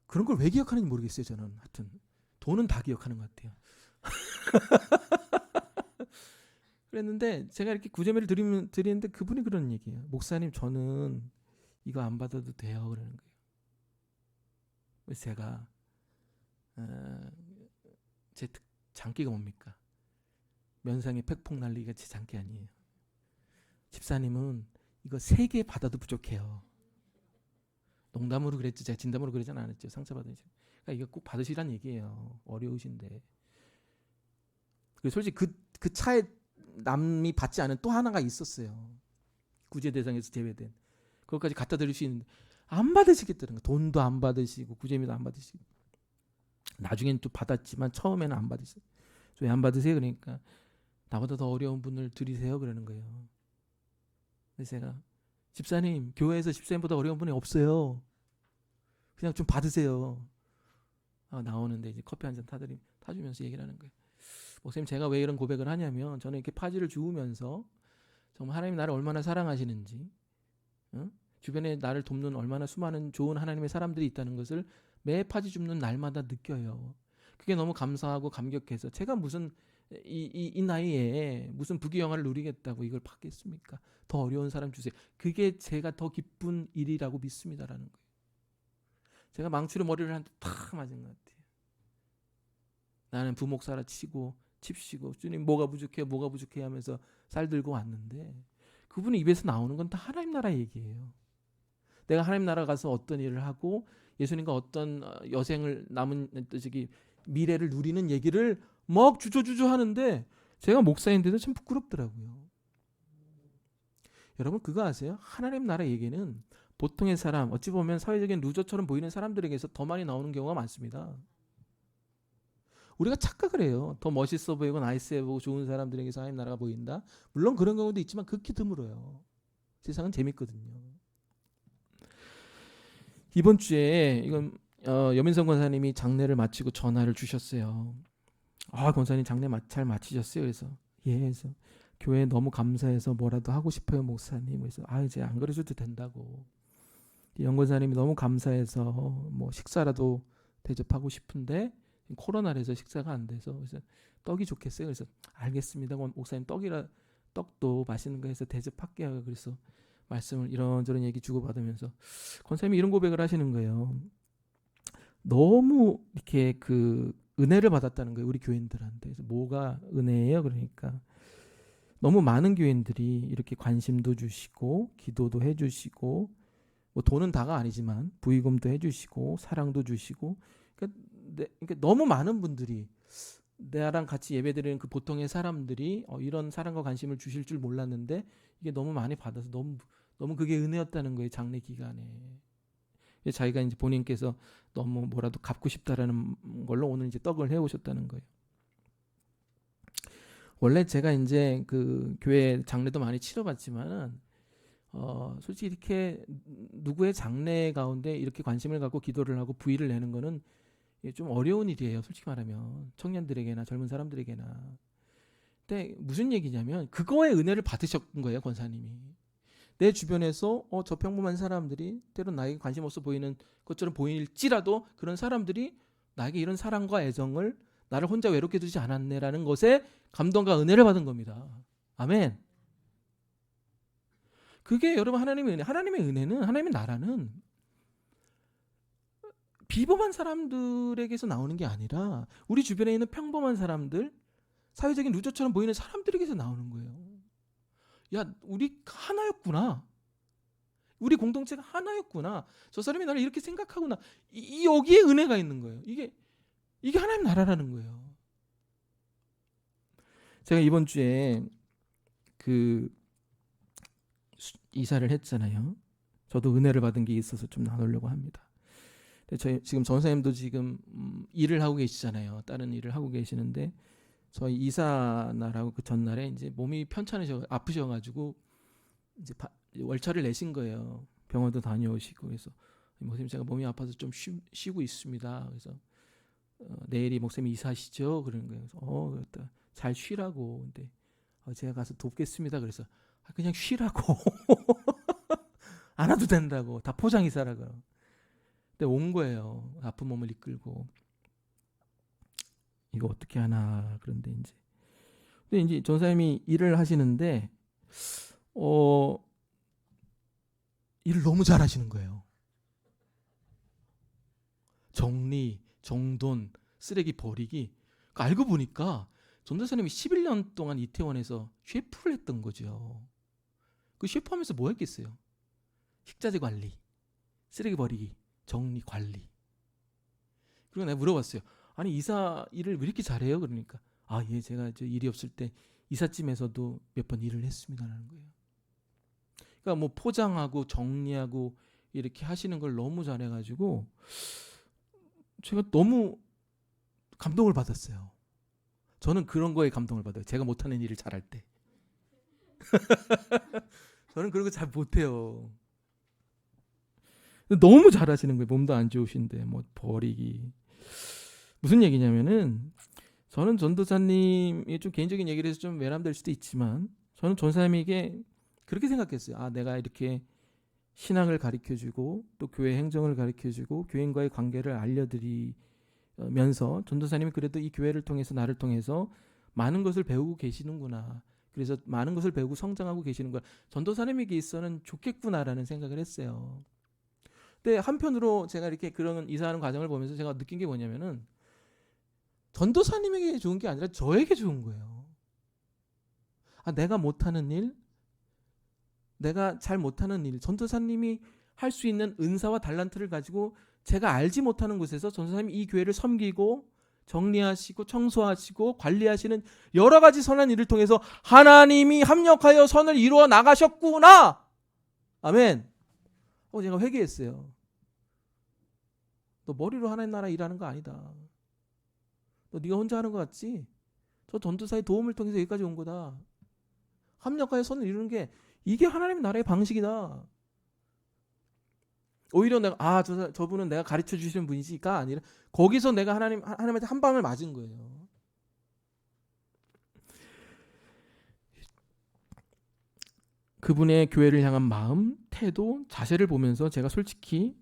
그런 걸 왜 기억하는지 모르겠어요. 저는 하여튼 돈은 다 기억하는 것 같아요. 그랬는데 제가 이렇게 구제매를 드리는데 그분이 그러는 얘기예요. 목사님, 저는 이거 안 받아도 돼요. 그러는 거예요. 그래서 제가 제 장기가 뭡니까? 면상에 팩폭 날리기가 제 장기 아니에요. 집사님은 이거 3개 받아도 부족해요. 농담으로 그랬죠. 제가 진담으로 그러진 않았죠. 상처받으시죠. 그러니까 이거 꼭 받으시란 얘기예요. 어려우신데. 그리고 솔직히 그 차에 남이 받지 않은 또 하나가 있었어요. 구제 대상에서 제외된. 그것까지 갖다 드릴 수 있는데 안 받으시겠다는 거. 돈도 안 받으시고 구제비도 안 받으시고. 나중엔 또 받았지만 처음에는 안 받으세요. 왜 안 받으세요? 그러니까 나보다 더 어려운 분을 드리세요. 그러는 거예요. 그래서 제가, 집사님, 교회에서 집사님보다 어려운 분이 없어요. 그냥 좀 받으세요. 나오는데 이제 커피 한 잔 타주면서 얘기를 하는 거예요. 목사님, 제가 왜 이런 고백을 하냐면, 저는 이렇게 파지를 주우면서 정말 하나님 나를 얼마나 사랑하시는지, 주변에 나를 돕는 얼마나 수많은 좋은 하나님의 사람들이 있다는 것을 매 파지 줍는 날마다 느껴요. 그게 너무 감사하고 감격해서, 제가 무슨 이 나이에 무슨 부귀영화를 누리겠다고 이걸 받겠습니까? 더 어려운 사람 주세요. 그게 제가 더 기쁜 일이라고 믿습니다라는 거예요. 제가 망치로 머리를 한 대 탁 맞은 것 같아요. 나는 부목사라 치고 칩시고 주님 뭐가 부족해 하면서 쌀 들고 왔는데 그분의 입에서 나오는 건 다 하나님 나라 얘기예요. 내가 하나님 나라 가서 어떤 일을 하고 예수님과 어떤 여생을 남은 저기 미래를 누리는 얘기를 막 주저주저 하는데 제가 목사인데도 참 부끄럽더라고요. 여러분 그거 아세요? 하나님 나라 얘기는 보통의 사람, 어찌 보면 사회적인 루저처럼 보이는 사람들에게서 더 많이 나오는 경우가 많습니다. 우리가 착각을 해요. 더 멋있어 보이고 나이스해 보이고 좋은 사람들에게서 하나님 나라가 보인다. 물론 그런 경우도 있지만 극히 드물어요. 세상은 재밌거든요. 이번 주에 이건 여민성 권사님이 장례를 마치고 전화를 주셨어요. 아, 권사님 장례 잘 마치셨어요? 그래서 예, 그래서 교회에 너무 감사해서 뭐라도 하고 싶어요, 목사님. 그래서 이제 안 그러셔도 된다고. 영 권사님이 너무 감사해서 뭐 식사라도 대접하고 싶은데 코로나라서 식사가 안 돼서 그래서 떡이 좋겠어요. 그래서 알겠습니다, 목사님 떡도 맛있는 거 해서 대접할게요. 그래서 말씀을 이런저런 얘기 주고받으면서 권사님이 이런 고백을 하시는 거예요. 너무 이렇게 그 은혜를 받았다는 거예요, 우리 교인들한테. 그래서 뭐가 은혜예요? 그러니까 너무 많은 교인들이 이렇게 관심도 주시고 기도도 해주시고 뭐 돈은 다가 아니지만 부의금도 해주시고 사랑도 주시고 그러니까 너무 많은 분들이 나랑 같이 예배드리는 그 보통의 사람들이 이런 사랑과 관심을 주실 줄 몰랐는데 이게 너무 많이 받아서 너무 그게 은혜였다는 거예요, 장례 기간에. 자기가 이제 본인께서 너무 뭐라도 갚고 싶다라는 걸로 오늘 이제 떡을 해오셨다는 거예요. 원래 제가 이제 그 교회 장례도 많이 치러봤지만은 솔직히 이렇게 누구의 장례 가운데 이렇게 관심을 갖고 기도를 하고 부의를 내는 거는 좀 어려운 일이에요, 솔직히 말하면. 청년들에게나 젊은 사람들에게나. 근데 무슨 얘기냐면 그거에 은혜를 받으셨던 거예요, 권사님이. 내 주변에서 저 평범한 사람들이 때론 나에게 관심 없어 보이는 것처럼 보일지라도 그런 사람들이 나에게 이런 사랑과 애정을 나를 혼자 외롭게 두지 않았네라는 것에 감동과 은혜를 받은 겁니다. 아멘. 그게 여러분 하나님의 은혜. 하나님의 은혜는, 하나님의 나라는 비범한 사람들에게서 나오는 게 아니라 우리 주변에 있는 평범한 사람들, 사회적인 루저처럼 보이는 사람들에게서 나오는 거예요. 야, 우리 하나였구나. 우리 공동체가 하나였구나. 저 사람이 나를 이렇게 생각하구나. 여기에 은혜가 있는 거예요. 이게 하나님 나라라는 거예요. 제가 이번 주에 그 이사를 했잖아요. 저도 은혜를 받은 게 있어서 좀 나누려고 합니다. 저희 지금 전사님도 지금 일을 하고 계시잖아요. 다른 일을 하고 계시는데 저희 이사 날하고 그 전날에 이제 몸이 아프셔가지고 이제 월차를 내신 거예요. 병원도 다녀오시고. 그래서 목사님 제가 몸이 아파서 좀 쉬고 있습니다. 그래서 내일이 목사님 이사하시죠? 그러는 거예요. 그래서 그랬다. 잘 쉬라고. 근데 제가 가서 돕겠습니다. 그래서 그냥 쉬라고. 안 와도 된다고. 다 포장 이사라고. 근데 온 거예요. 아픈 몸을 이끌고. 이거 어떻게 하나. 그런데 이제 전사님이 일을 하시는데 일을 너무 잘하시는 거예요. 정리, 정돈, 쓰레기 버리기. 그러니까 알고 보니까 전도사님이 11년 동안 이태원에서 셰프를 했던 거죠. 그 셰프하면서 뭐 했겠어요? 식자재 관리, 쓰레기 버리기, 정리, 관리. 그리고 내가 물어봤어요. 아니 이사 일을 왜 이렇게 잘해요? 그러니까 예, 제가 저 일이 없을 때 이삿짐에서도 몇 번 일을 했습니다라는 거예요. 그러니까 뭐 포장하고 정리하고 이렇게 하시는 걸 너무 잘해가지고 제가 너무 감동을 받았어요. 저는 그런 거에 감동을 받아요. 제가 못하는 일을 잘할 때. 저는 그런 거 잘 못해요. 너무 잘하시는 거예요. 몸도 안 좋으신데 뭐 버리기. 무슨 얘기냐면은 저는 전도사님이 좀 개인적인 얘기를 해서 좀 외람될 수도 있지만 저는 전사님에게 그렇게 생각했어요. 내가 이렇게 신앙을 가르쳐주고 또 교회 행정을 가르쳐주고 교인과의 관계를 알려드리면서 전도사님이 그래도 이 교회를 통해서 나를 통해서 많은 것을 배우고 계시는구나. 그래서 많은 것을 배우고 성장하고 계시는 거야. 전도사님에게 있어서는 좋겠구나라는 생각을 했어요. 근데 한편으로 제가 이렇게 그런 이사하는 과정을 보면서 제가 느낀 게 뭐냐면은 전도사님에게 좋은 게 아니라 저에게 좋은 거예요. 내가 못하는 일, 내가 잘 못하는 일, 전도사님이 할 수 있는 은사와 달란트를 가지고 제가 알지 못하는 곳에서 전도사님이 이 교회를 섬기고 정리하시고 청소하시고 관리하시는 여러 가지 선한 일을 통해서 하나님이 합력하여 선을 이루어 나가셨구나. 아멘. 제가 회개했어요. 너 머리로 하나님 나라 일하는 거 아니다. 너 네가 혼자 하는 거 같지? 저 전도사의 도움을 통해서 여기까지 온 거다. 합력하여 선을 이루는 게 이게 하나님 나라의 방식이다. 오히려 내가 저분은 내가 가르쳐 주시는 분이지가 아니라 거기서 내가 하나님한테 한 방을 맞은 거예요. 그분의 교회를 향한 마음, 태도, 자세를 보면서 제가 솔직히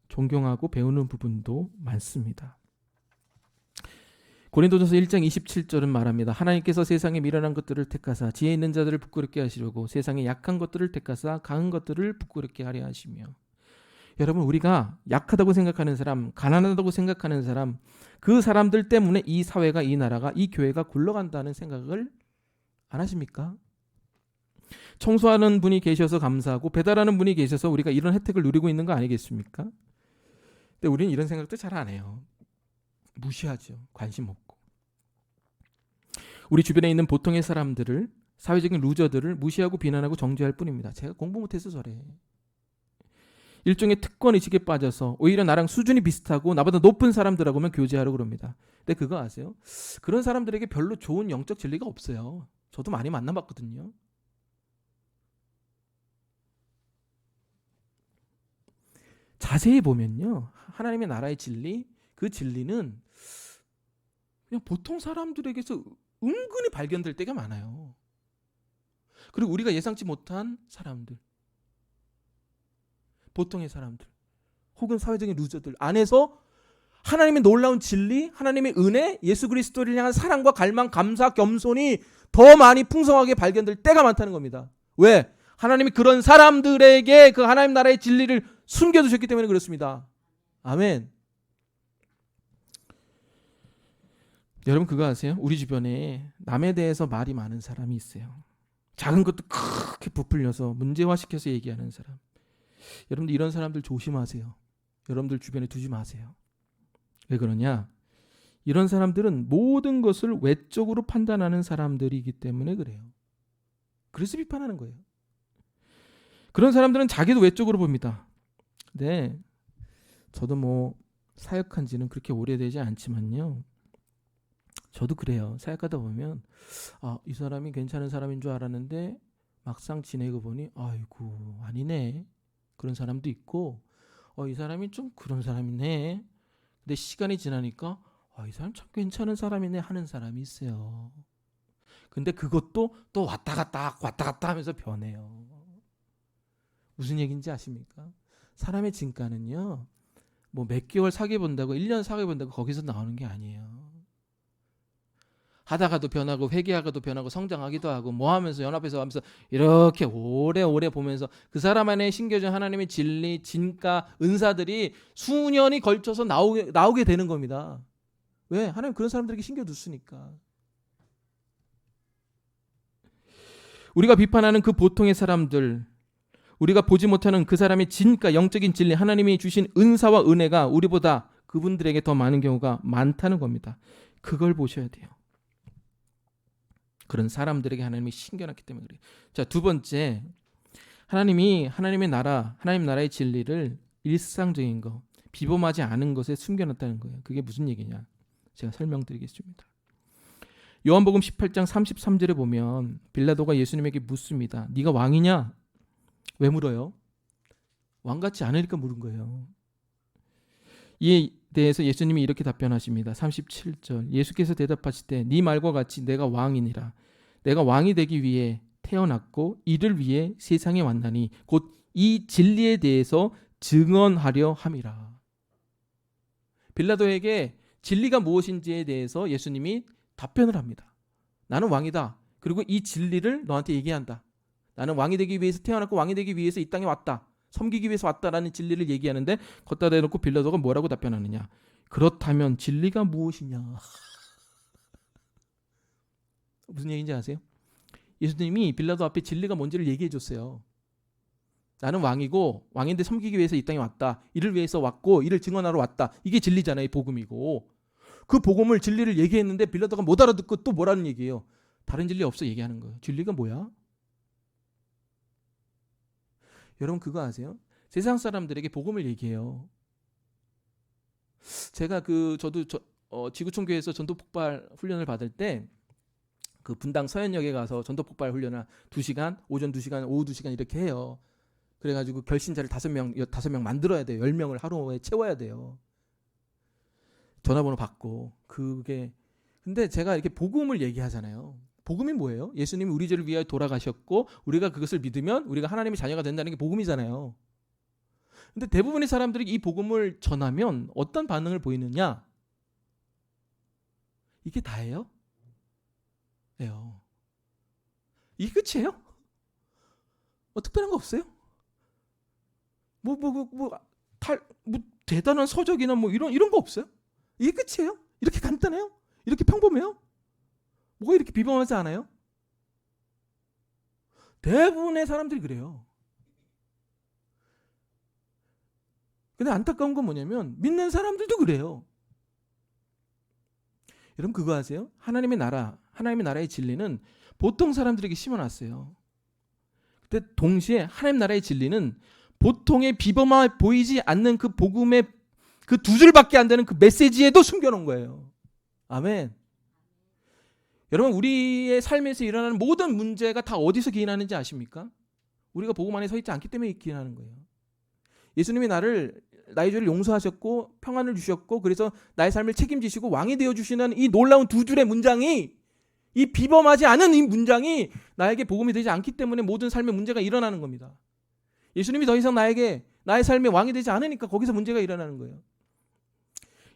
존경하고 배우는 부분도 많습니다. 고린도전서 1장 27절은 말합니다. 하나님께서 세상에 미련한 것들을 택하사 지혜 있는 자들을 부끄럽게 하시려고 세상에 약한 것들을 택하사 강한 것들을 부끄럽게 하려 하시며. 여러분, 우리가 약하다고 생각하는 사람, 가난하다고 생각하는 사람, 그 사람들 때문에 이 사회가, 이 나라가, 이 교회가 굴러간다는 생각을 안 하십니까? 청소하는 분이 계셔서 감사하고 배달하는 분이 계셔서 우리가 이런 혜택을 누리고 있는 거 아니겠습니까? 근데 우리는 이런 생각도 잘 안 해요. 무시하죠. 관심 없고. 우리 주변에 있는 보통의 사람들을, 사회적인 루저들을 무시하고 비난하고 정죄할 뿐입니다. 제가 공부 못해서 저래. 일종의 특권의식에 빠져서 오히려 나랑 수준이 비슷하고 나보다 높은 사람들하고만 교제하려고 그럽니다. 근데 그거 아세요? 그런 사람들에게 별로 좋은 영적 진리가 없어요. 저도 많이 만나봤거든요. 자세히 보면요, 하나님의 나라의 진리, 그 진리는 그냥 보통 사람들에게서 은근히 발견될 때가 많아요. 그리고 우리가 예상치 못한 사람들, 보통의 사람들, 혹은 사회적인 루저들 안에서 하나님의 놀라운 진리, 하나님의 은혜, 예수 그리스도를 향한 사랑과 갈망, 감사, 겸손이 더 많이 풍성하게 발견될 때가 많다는 겁니다. 왜? 하나님이 그런 사람들에게 그 하나님 나라의 진리를 숨겨두셨기 때문에 그렇습니다. 아멘. 여러분, 그거 아세요? 우리 주변에 남에 대해서 말이 많은 사람이 있어요. 작은 것도 크게 부풀려서 문제화시켜서 얘기하는 사람. 여러분들, 이런 사람들 조심하세요. 여러분들 주변에 두지 마세요. 왜 그러냐? 이런 사람들은 모든 것을 외적으로 판단하는 사람들이기 때문에 그래요. 그래서 비판하는 거예요. 그런 사람들은 자기도 외적으로 봅니다. 네, 저도 사역한 지는 그렇게 오래되지 않지만요, 저도 그래요. 사역하다 보면 이 사람이 괜찮은 사람인 줄 알았는데 막상 지내고 보니 아이고 아니네, 그런 사람도 있고, 이 사람이 좀 그런 사람이네. 근데 시간이 지나니까 이 사람 참 괜찮은 사람이네 하는 사람이 있어요. 근데 그것도 또 왔다 갔다 하면서 변해요. 무슨 얘기인지 아십니까? 사람의 진가는요, 몇 개월 사귀어 본다고 1년 사귀어 본다고 거기서 나오는 게 아니에요. 하다가도 변하고 회개하고도 변하고 성장하기도 하고 하면서 연합해서 하면서 이렇게 오래오래 보면서 그 사람 안에 심겨진 하나님의 진리, 진가, 은사들이 수년이 걸쳐서 나오게 되는 겁니다. 왜? 하나님 그런 사람들에게 심겨뒀으니까. 우리가 비판하는 그 보통의 사람들, 우리가 보지 못하는 그 사람의 진가, 영적인 진리, 하나님이 주신 은사와 은혜가 우리보다 그분들에게 더 많은 경우가 많다는 겁니다. 그걸 보셔야 돼요. 그런 사람들에게 하나님이 신겨놨기 때문에 그래요. 자, 두 번째, 하나님의 나라, 하나님 나라의 진리를 일상적인 거, 비범하지 않은 것에 숨겨놨다는 거예요. 그게 무슨 얘기냐? 제가 설명드리겠습니다. 요한복음 18장 33절에 보면 빌라도가 예수님에게 묻습니다. 네가 왕이냐? 왜 물어요? 왕같지 않으니까 물은 거예요. 이에 대해서 예수님이 이렇게 답변하십니다. 37절, 예수께서 대답하시되 네 말과 같이 내가 왕이니라. 내가 왕이 되기 위해 태어났고 이를 위해 세상에 왔나니 곧 이 진리에 대해서 증언하려 함이라. 빌라도에게 진리가 무엇인지에 대해서 예수님이 답변을 합니다. 나는 왕이다. 그리고 이 진리를 너한테 얘기한다. 나는 왕이 되기 위해서 태어났고 왕이 되기 위해서 이 땅에 왔다. 섬기기 위해서 왔다라는 진리를 얘기하는데 걷다 대놓고 빌라도가 뭐라고 답변하느냐? 그렇다면 진리가 무엇이냐? 무슨 얘기인지 아세요? 예수님이 빌라도 앞에 진리가 뭔지를 얘기해 줬어요. 나는 왕이고 왕인데 섬기기 위해서 이 땅에 왔다. 이를 위해서 왔고 이를 증언하러 왔다. 이게 진리잖아요. 복음이고. 그 복음을 진리를 얘기했는데 빌라도가 못 알아듣고 또 뭐라는 얘기예요? 다른 진리 없어 얘기하는 거예요. 진리가 뭐야? 여러분 그거 아세요? 세상 사람들에게 복음을 얘기해요. 제가 저도 지구촌교회에서 전도폭발 훈련을 받을 때 그 분당 서현역에 가서 전도폭발 훈련을 2시간, 오전 2시간, 오후 2시간 이렇게 해요. 그래가지고 결신자를 5명 만들어야 돼요. 10명을 하루에 채워야 돼요. 전화번호 받고. 근데 제가 이렇게 복음을 얘기하잖아요. 복음이 뭐예요? 예수님이 우리 죄를 위하여 돌아가셨고 우리가 그것을 믿으면 우리가 하나님의 자녀가 된다는 게 복음이잖아요. 근데 대부분의 사람들이 이 복음을 전하면 어떤 반응을 보이느냐? 이게 다예요? 예요. 이게 끝이에요? 특별한 거 없어요? 대단한 서적이나 이런 거 없어요? 이게 끝이에요? 이렇게 간단해요? 이렇게 평범해요? 뭐가 이렇게 비범하지 않아요? 대부분의 사람들이 그래요. 근데 안타까운 건 뭐냐면 믿는 사람들도 그래요. 여러분 그거 아세요? 하나님의 나라의 진리는 보통 사람들에게 심어놨어요. 근데 동시에 하나님 나라의 진리는 보통의 비범해 보이지 않는 그 복음의 그 2줄밖에 안 되는 그 메시지에도 숨겨놓은 거예요. 아멘. 여러분 우리의 삶에서 일어나는 모든 문제가 다 어디서 기인하는지 아십니까? 우리가 복음 안에 서 있지 않기 때문에 기인하는 거예요. 예수님이 나의 죄를 용서하셨고 평안을 주셨고 그래서 나의 삶을 책임지시고 왕이 되어주시는 이 놀라운 2줄의 문장이, 이 비범하지 않은 이 문장이 나에게 복음이 되지 않기 때문에 모든 삶의 문제가 일어나는 겁니다. 예수님이 더 이상 나의 삶의 왕이 되지 않으니까 거기서 문제가 일어나는 거예요.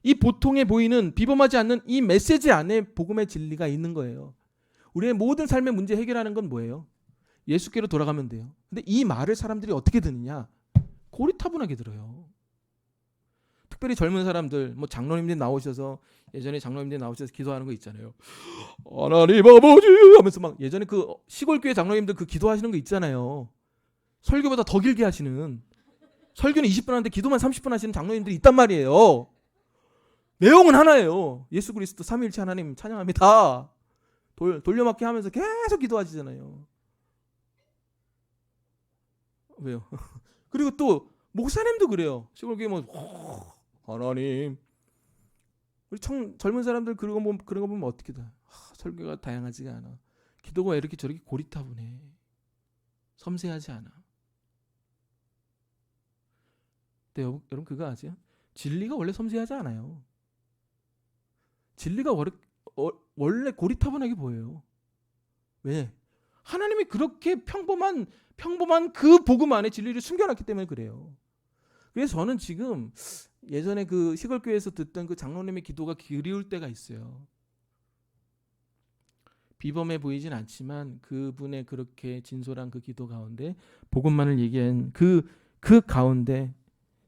이 보통에 보이는 비범하지 않는 이 메시지 안에 복음의 진리가 있는 거예요. 우리의 모든 삶의 문제 해결하는 건 뭐예요? 예수께로 돌아가면 돼요. 근데 이 말을 사람들이 어떻게 듣느냐? 고리타분하게 들어요. 특별히 젊은 사람들, 장로님들 나오셔서 예전에 장로님들 나오셔서 기도하는 거 있잖아요. 하나님 아버지 하면서 예전에 그 시골교회 장로님들 그 기도하시는 거 있잖아요. 설교보다 더 길게 하시는, 설교는 20분 하는데 기도만 30분 하시는 장로님들이 있단 말이에요. 내용은 하나예요. 예수 그리스도 삼위일체 하나님 찬양합니다. 돌려막기 하면서 계속 기도하시잖아요. 왜요? 그리고 또 목사님도 그래요. 시골교회 하나님. 우리 젊은 사람들 그런 거 보면 어떻게 돼? 설교가 다양하지가 않아. 기도가 이렇게 저렇게 고리타분해. 섬세하지 않아. 근데 여러분 그거 아세요? 진리가 원래 섬세하지 않아요. 진리가 원래 고리타분하게 보여요. 왜? 하나님이 그렇게 평범한 그 복음 안에 진리를 숨겨놨기 때문에 그래요. 그래서 저는 지금 예전에 그 시골교회에서 듣던 그 장로님의 기도가 그리울 때가 있어요. 비범해 보이진 않지만 그분의 그렇게 진솔한 그 기도 가운데 복음만을 얘기한 그 가운데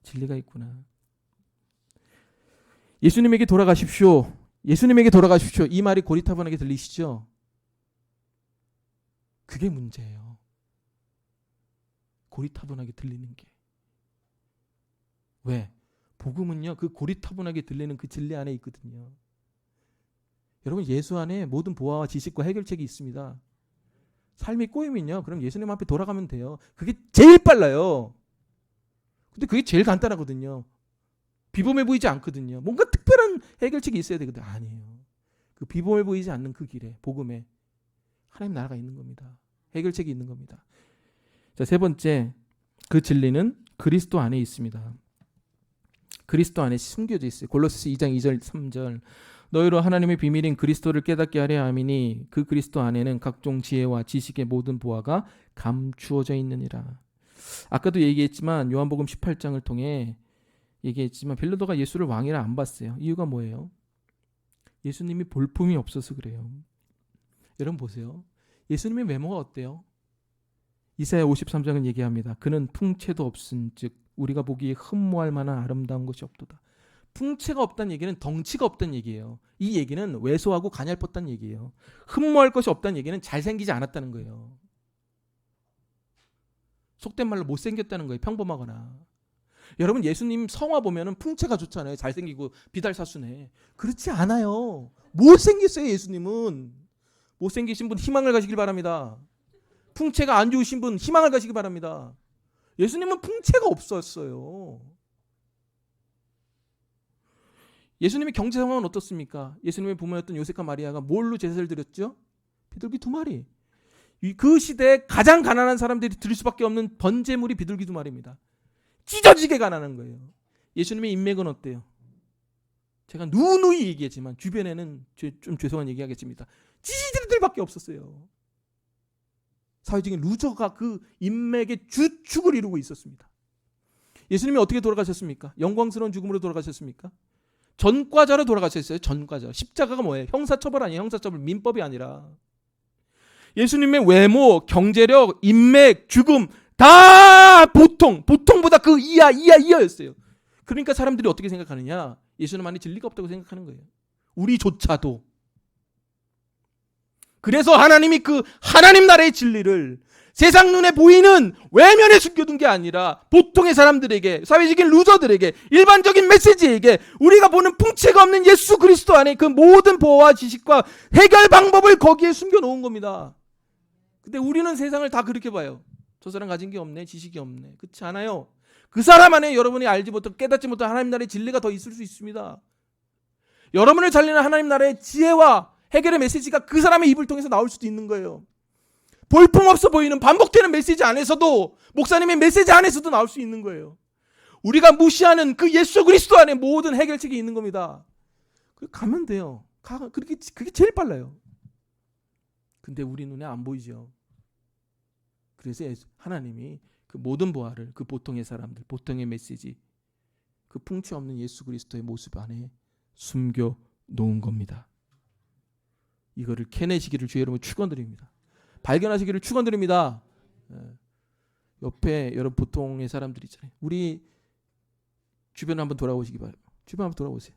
진리가 있구나. 예수님에게 돌아가십시오. 예수님에게 돌아가십시오. 이 말이 고리타분하게 들리시죠? 그게 문제예요. 고리타분하게 들리는 게. 왜? 복음은요, 그 고리타분하게 들리는 그 진리 안에 있거든요. 여러분, 예수 안에 모든 보화와 지식과 해결책이 있습니다. 삶이 꼬이면요, 그럼 예수님 앞에 돌아가면 돼요. 그게 제일 빨라요. 근데 그게 제일 간단하거든요. 비범해 보이지 않거든요. 뭔가 특별한 해결책이 있어야 되거든요. 아니에요. 그 비범해 보이지 않는 그 길에, 복음에 하나님 나라가 있는 겁니다. 해결책이 있는 겁니다. 자, 세 번째, 그 진리는 그리스도 안에 있습니다. 그리스도 안에 숨겨져 있어요. 골로새서 2장 2절 3절. 너희로 하나님의 비밀인 그리스도를 깨닫게 하려 함이니 그 그리스도 안에는 각종 지혜와 지식의 모든 보화가 감추어져 있느니라. 아까도 얘기했지만 요한복음 18장을 통해 얘기했지만 빌라도가 예수를 왕이라 안 봤어요. 이유가 뭐예요? 예수님이 볼품이 없어서 그래요. 여러분 보세요. 예수님의 외모가 어때요? 이사야 53장은 얘기합니다. 그는 풍채도 없은즉 우리가 보기에 흠모할 만한 아름다운 것이 없도다. 풍채가 없다는 얘기는 덩치가 없다는 얘기예요. 이 얘기는 왜소하고 가냘뻤다는 얘기예요. 흠모할 것이 없다는 얘기는 잘생기지 않았다는 거예요. 속된 말로 못생겼다는 거예요. 평범하거나. 여러분 예수님 성화 보면은 풍채가 좋잖아요. 잘생기고 비달사수네. 그렇지 않아요. 못생겼어요. 예수님은. 못생기신 분 희망을 가시길 바랍니다. 풍채가 안 좋으신 분 희망을 가시길 바랍니다. 예수님은 풍채가 없었어요. 예수님의 경제 상황은 어떻습니까? 예수님의 부모였던 요셉과 마리아가 뭘로 제사를 드렸죠? 비둘기 2마리. 그 시대에 가장 가난한 사람들이 드릴 수밖에 없는 번제물이 비둘기 2마리입니다. 찢어지게 가난한 거예요. 예수님의 인맥은 어때요? 제가 누누이 얘기했지만 주변에는 좀 죄송한 얘기하겠습니다. 찌질들밖에 없었어요. 사회적인 루저가 그 인맥의 주축을 이루고 있었습니다. 예수님이 어떻게 돌아가셨습니까? 영광스러운 죽음으로 돌아가셨습니까? 전과자로 돌아가셨어요. 전과자. 십자가가 뭐예요? 형사처벌 아니에요. 형사처벌. 민법이 아니라. 예수님의 외모, 경제력, 인맥, 죽음 다 보통보다 그 이하였어요. 그러니까 사람들이 어떻게 생각하느냐? 예수님 안에 진리가 없다고 생각하는 거예요. 우리조차도. 그래서 하나님이 그 하나님 나라의 진리를 세상 눈에 보이는 외면에 숨겨둔 게 아니라 보통의 사람들에게, 사회적인 루저들에게, 일반적인 메시지에게 우리가 보는 풍채가 없는 예수 그리스도 안에 그 모든 보호와 지식과 해결 방법을 거기에 숨겨놓은 겁니다. 근데 우리는 세상을 다 그렇게 봐요. 저 사람 가진 게 없네, 지식이 없네. 그렇지 않아요. 그 사람 안에 여러분이 알지 못하고 깨닫지 못한 하나님 나라의 진리가 더 있을 수 있습니다. 여러분을 살리는 하나님 나라의 지혜와 해결의 메시지가 그 사람의 입을 통해서 나올 수도 있는 거예요. 볼품없어 보이는 반복되는 메시지 안에서도, 목사님의 메시지 안에서도 나올 수 있는 거예요. 우리가 무시하는 그 예수 그리스도 안에 모든 해결책이 있는 겁니다. 가면 돼요. 그게 제일 빨라요. 근데 우리 눈에 안 보이죠. 그래서 하나님이 그 모든 보화를 그 보통의 사람들, 보통의 메시지, 그 풍채 없는 예수 그리스도의 모습 안에 숨겨 놓은 겁니다. 이거를 캐내시기를 주의 이름으로 축원드립니다. 발견하시기를 축원드립니다. 옆에 여러분 보통의 사람들 있잖아요. 우리 주변 한번 돌아보시기 바랍니다. 주변 한번 돌아보세요.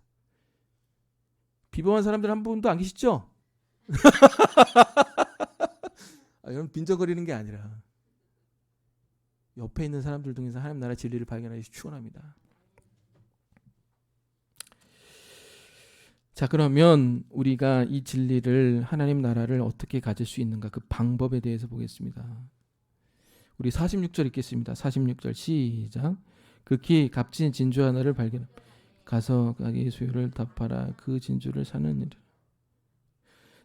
비범한 사람들 한 분도 안 계시죠? 여러분 빈정거리는 게 아니라 옆에 있는 사람들 중에서 하나님 나라 진리를 발견하시 축원합니다. 자, 그러면 우리가 이 진리를, 하나님 나라를 어떻게 가질 수 있는가, 그 방법에 대해서 보겠습니다. 우리 46절 읽겠습니다. 46절 시작. 극히 값진 진주 하나를 발견. 가서 가게의 수요를 답하라. 그 진주를 사는 일.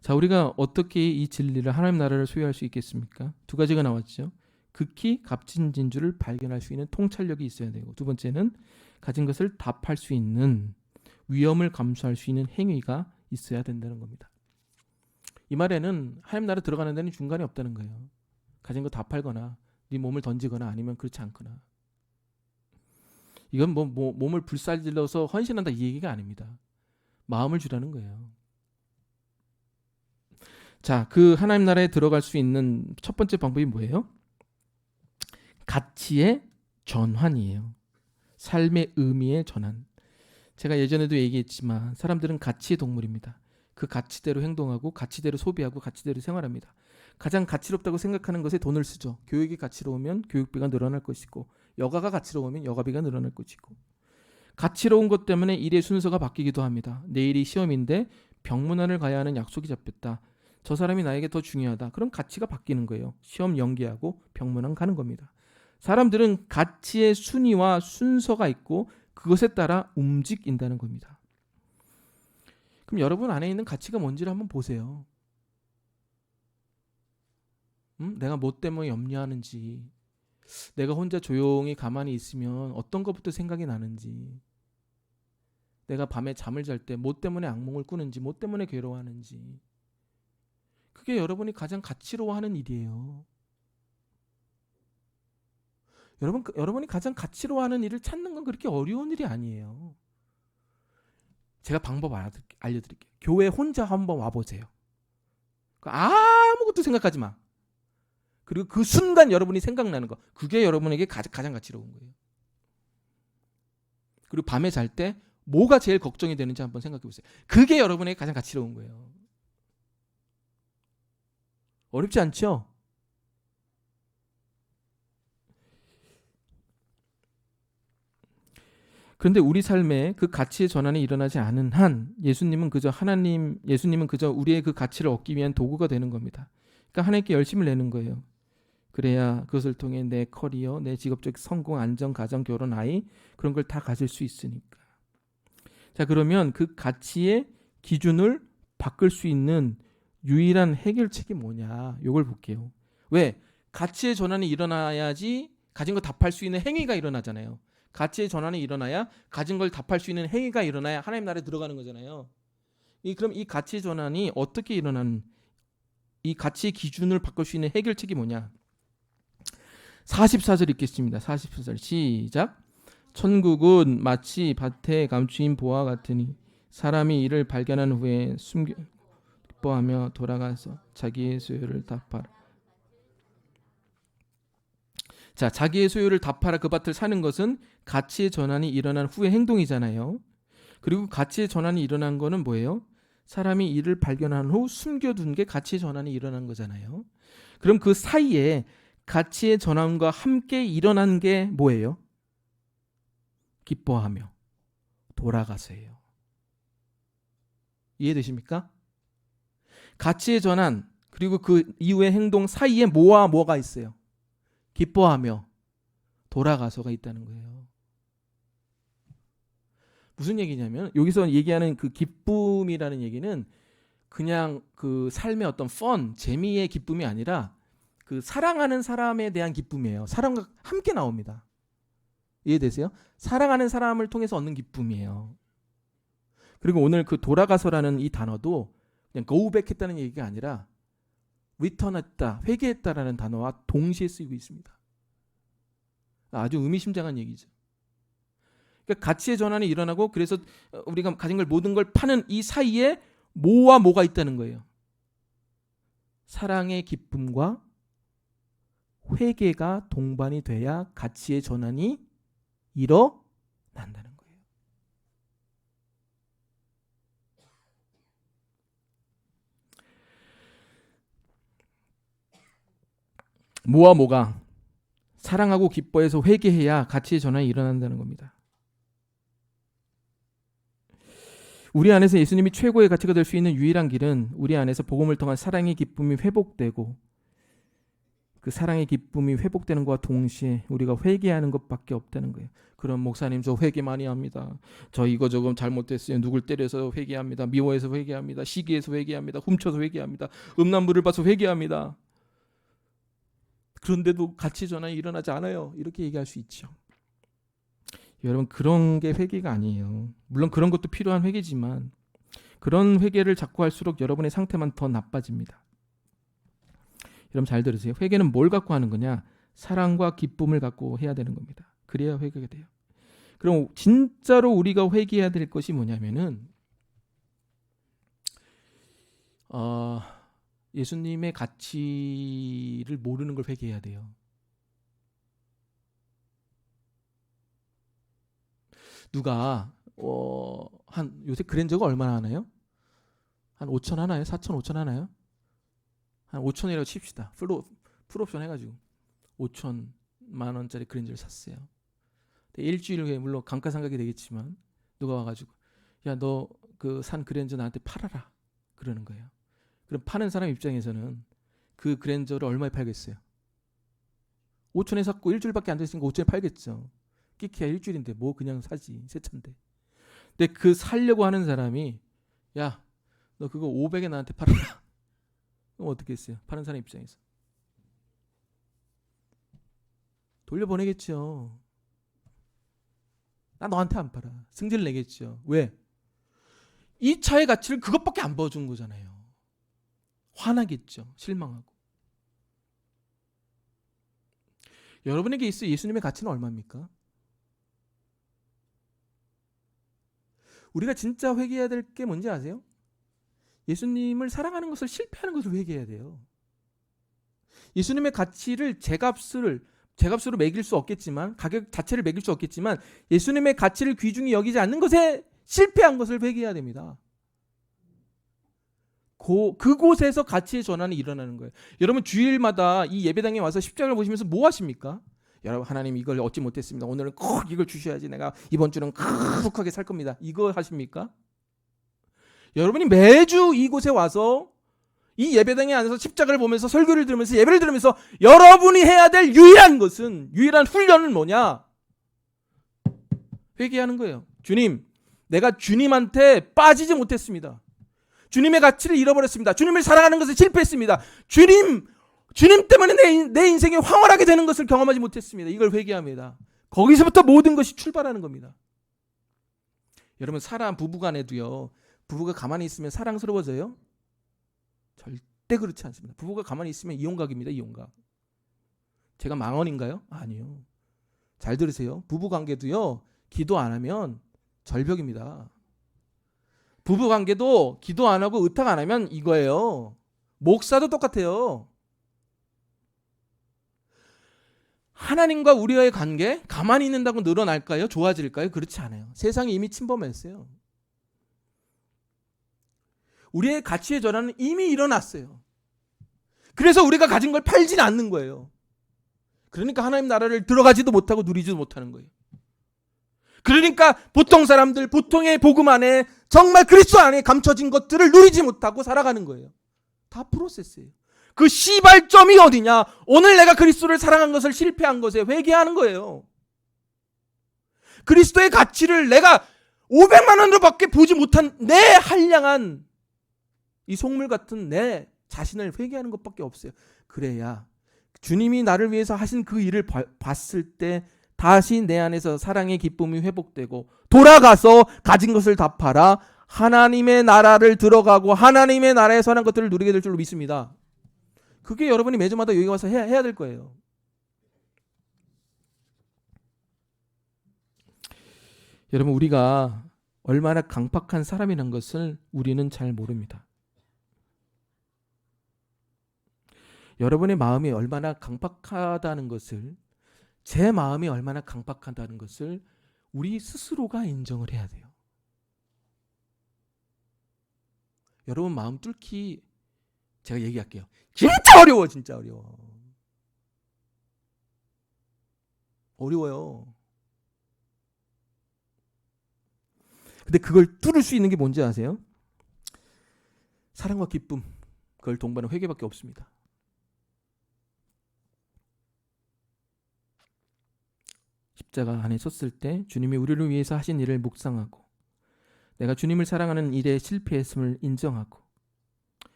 자, 우리가 어떻게 이 진리를, 하나님 나라를 소유할 수 있겠습니까? 두 가지가 나왔죠. 극히 값진 진주를 발견할 수 있는 통찰력이 있어야 되고, 두 번째는 가진 것을 답할 수 있는, 위험을 감수할 수 있는 행위가 있어야 된다는 겁니다. 이 말에는 하나님 나라 들어가는 데는 중간이 없다는 거예요. 가진 거 다 팔거나 네 몸을 던지거나 아니면 그렇지 않거나. 이건 몸을 불살질러서 헌신한다 이 얘기가 아닙니다. 마음을 주라는 거예요. 자, 그 하나님 나라에 들어갈 수 있는 첫 번째 방법이 뭐예요? 가치의 전환이에요. 삶의 의미의 전환. 제가 예전에도 얘기했지만 사람들은 가치의 동물입니다. 그 가치대로 행동하고 가치대로 소비하고 가치대로 생활합니다. 가장 가치롭다고 생각하는 것에 돈을 쓰죠. 교육이 가치로우면 교육비가 늘어날 것이고, 여가가 가치로우면 여가비가 늘어날 것이고, 가치로운 것 때문에 일의 순서가 바뀌기도 합니다. 내일이 시험인데 병문안을 가야 하는 약속이 잡혔다. 저 사람이 나에게 더 중요하다. 그럼 가치가 바뀌는 거예요. 시험 연기하고 병문안 가는 겁니다. 사람들은 가치의 순위와 순서가 있고 그것에 따라 움직인다는 겁니다. 그럼 여러분 안에 있는 가치가 뭔지를 한번 보세요. 내가 뭐 때문에 염려하는지, 내가 혼자 조용히 가만히 있으면 어떤 것부터 생각이 나는지, 내가 밤에 잠을 잘 때 뭐 때문에 악몽을 꾸는지, 뭐 때문에 괴로워하는지, 그게 여러분이 가장 가치로워하는 일이에요. 여러분이 가장 가치로워하는 일을 찾는 건 그렇게 어려운 일이 아니에요. 제가 방법 알려드릴게요. 교회 혼자 한번 와보세요. 아무것도 생각하지 마. 그리고 그 순간 여러분이 생각나는 거, 그게 여러분에게 가장 가치로운 거예요. 그리고 밤에 잘 때 뭐가 제일 걱정이 되는지 한번 생각해 보세요. 그게 여러분에게 가장 가치로운 거예요. 어렵지 않죠? 그런데 우리 삶에 그 가치의 전환이 일어나지 않은 한 예수님은 그저 우리의 그 가치를 얻기 위한 도구가 되는 겁니다. 그러니까 하나님께 열심을 내는 거예요. 그래야 그것을 통해 내 커리어, 내 직업적 성공, 안정, 가정, 결혼, 아이 그런 걸 다 가질 수 있으니까. 자, 그러면 그 가치의 기준을 바꿀 수 있는 유일한 해결책이 뭐냐? 이걸 볼게요. 왜? 가치의 전환이 일어나야지 가진 거 다 팔 수 있는 행위가 일어나잖아요. 가치의 전환이 일어나야 가진 걸 다 팔 수 있는 행위가 일어나야 하나님 나라에 들어가는 거잖아요. 그럼 이 가치의 전환이 어떻게 일어나는, 이 가치의 기준을 바꿀 수 있는 해결책이 뭐냐? 44절 읽겠습니다. 44절 시작. 천국은 마치 밭에 감추인 보화 같으니 사람이 이를 발견한 후에 숨겨 기뻐하며 돌아가서 자기의 소유를 다 팔아. 자, 자기의 소유를 다 팔아 그 밭을 사는 것은 가치의 전환이 일어난 후의 행동이잖아요. 그리고 가치의 전환이 일어난 거는 뭐예요? 사람이 이를 발견한 후 숨겨둔 게 가치의 전환이 일어난 거잖아요. 그럼 그 사이에 가치의 전환과 함께 일어난 게 뭐예요? 기뻐하며 돌아가서예요. 이해되십니까? 가치의 전환 그리고 그 이후의 행동 사이에 뭐와 뭐가 있어요? 기뻐하며 돌아가서가 있다는 거예요. 무슨 얘기냐면 여기서 얘기하는 그 기쁨이라는 얘기는 그냥 그 삶의 어떤 재미의 기쁨이 아니라 그 사랑하는 사람에 대한 기쁨이에요. 사랑과 함께 나옵니다. 이해되세요? 사랑하는 사람을 통해서 얻는 기쁨이에요. 그리고 오늘 그 돌아가서라는 이 단어도 그냥 go back 했다는 얘기가 아니라 return했다, 회개했다라는 단어와 동시에 쓰이고 있습니다. 아주 의미심장한 얘기죠. 그러니까 가치의 전환이 일어나고 그래서 우리가 가진 걸 모든 걸 파는 이 사이에 뭐와 뭐가 있다는 거예요. 사랑의 기쁨과 회개가 동반이 돼야 가치의 전환이 일어난다는 거예요. 뭐와 뭐가 사랑하고 기뻐해서 회개해야 가치의 전환이 일어난다는 겁니다. 우리 안에서 예수님이 최고의 가치가 될 수 있는 유일한 길은 우리 안에서 복음을 통한 사랑의 기쁨이 회복되고 그 사랑의 기쁨이 회복되는 것과 동시에 우리가 회개하는 것밖에 없다는 거예요. 그럼 목사님 저 회개 많이 합니다. 저 이거 조금 잘못됐어요. 누굴 때려서 회개합니다. 미워해서 회개합니다. 시기해서 회개합니다. 훔쳐서 회개합니다. 음란물을 봐서 회개합니다. 그런데도 가치 전환이 일어나지 않아요. 이렇게 얘기할 수 있죠. 여러분 그런 게 회개가 아니에요. 물론 그런 것도 필요한 회개지만 그런 회개를 자꾸 할수록 여러분의 상태만 더 나빠집니다. 여러분 잘 들으세요. 회개는 뭘 갖고 하는 거냐? 사랑과 기쁨을 갖고 해야 되는 겁니다. 그래야 회개가 돼요. 그럼 진짜로 우리가 회개해야 될 것이 뭐냐면은 예수님의 가치를 모르는 걸 회개해야 돼요. 누가 요새 그랜저가 얼마나 하나요? 한 5천 하나요? 4천 5천 하나요? 한 5천이라고 칩시다. 풀옵션 해가지고 5천만 원짜리 그랜저를 샀어요. 일주일 후에 물론 감가상각이 되겠지만 누가 와가지고 야 너 그 산 그랜저 나한테 팔아라 그러는 거예요. 그럼 파는 사람 입장에서는 그 그랜저를 얼마에 팔겠어요? 5천에 샀고 일주일밖에 안 됐으니까 5천에 팔겠죠. 끼키야 일주일인데 뭐 그냥 사지 새 차인데. 근데 그 살려고 하는 사람이 야 너 그거 500에 나한테 팔아라. 그럼 어떻게 했어요? 파는 사람 입장에서 돌려보내겠죠. 나 너한테 안 팔아. 승질 내겠죠. 왜? 이 차의 가치를 그것밖에 안 보여준 거잖아요. 화나겠죠. 실망하고. 여러분에게 있어 예수님의 가치는 얼마입니까? 우리가 진짜 회개해야 될 게 뭔지 아세요? 예수님을 사랑하는 것을 실패하는 것을 회개해야 돼요. 예수님의 가치를 제값으로 매길 수 없겠지만 가격 자체를 매길 수 없겠지만 예수님의 가치를 귀중히 여기지 않는 것에 실패한 것을 회개해야 됩니다. 그곳에서 가치의 전환이 일어나는 거예요. 여러분 주일마다 이 예배당에 와서 십자가를 보시면서 뭐 하십니까? 여러분 하나님 이걸 얻지 못했습니다. 오늘은 꼭 이걸 주셔야지 내가 이번 주는 거룩하게 살 겁니다. 이거 하십니까? 여러분이 매주 이곳에 와서 이 예배당에 앉아서 십자가를 보면서 설교를 들으면서 예배를 들으면서 여러분이 해야 될 유일한 훈련은 뭐냐? 회개하는 거예요. 주님, 내가 주님한테 빠지지 못했습니다. 주님의 가치를 잃어버렸습니다. 주님을 사랑하는 것에 실패했습니다. 주님 때문에 내 인생이 황홀하게 되는 것을 경험하지 못했습니다. 이걸 회개합니다. 거기서부터 모든 것이 출발하는 겁니다. 여러분 부부간에도요. 부부가 가만히 있으면 사랑스러워져요? 절대 그렇지 않습니다. 부부가 가만히 있으면 이혼각입니다. 이혼각. 제가 망언인가요? 아니요. 잘 들으세요. 부부관계도요. 기도 안 하면 절벽입니다. 부부관계도 기도 안 하고 의탁 안 하면 이거예요. 목사도 똑같아요. 하나님과 우리와의 관계 가만히 있는다고 늘어날까요? 좋아질까요? 그렇지 않아요. 세상이 이미 침범했어요. 우리의 가치의 전환은 이미 일어났어요. 그래서 우리가 가진 걸 팔지는 않는 거예요. 그러니까 하나님 나라를 들어가지도 못하고 누리지도 못하는 거예요. 그러니까 보통 사람들, 보통의 복음 안에 정말 그리스도 안에 감춰진 것들을 누리지 못하고 살아가는 거예요. 다 프로세스예요. 그 시발점이 어디냐? 오늘 내가 그리스도를 사랑한 것을 실패한 것에 회개하는 거예요. 그리스도의 가치를 내가 500만 원으로밖에 보지 못한 내 한량한 이 속물 같은 내 자신을 회개하는 것밖에 없어요. 그래야 주님이 나를 위해서 하신 그 일을 봤을 때 다시 내 안에서 사랑의 기쁨이 회복되고 돌아가서 가진 것을 다 팔아 하나님의 나라를 들어가고 하나님의 나라에 선한 것들을 누리게 될 줄로 믿습니다. 그게 여러분이 매주마다 여기 와서 해야 될 거예요. 여러분 우리가 얼마나 강팍한 사람이라는 것을 우리는 잘 모릅니다. 여러분의 마음이 얼마나 강팍하다는 것을, 제 마음이 얼마나 강팍하다는 것을 우리 스스로가 인정을 해야 돼요. 여러분 마음 뚫기 제가 얘기할게요. 진짜 어려워. 진짜 어려워요. 근데 그걸 뚫을 수 있는 게 뭔지 아세요? 사랑과 기쁨, 그걸 동반한 회개밖에 없습니다. 십자가 안에 섰을 때 주님이 우리를 위해서 하신 일을 묵상하고 내가 주님을 사랑하는 일에 실패했음을 인정하고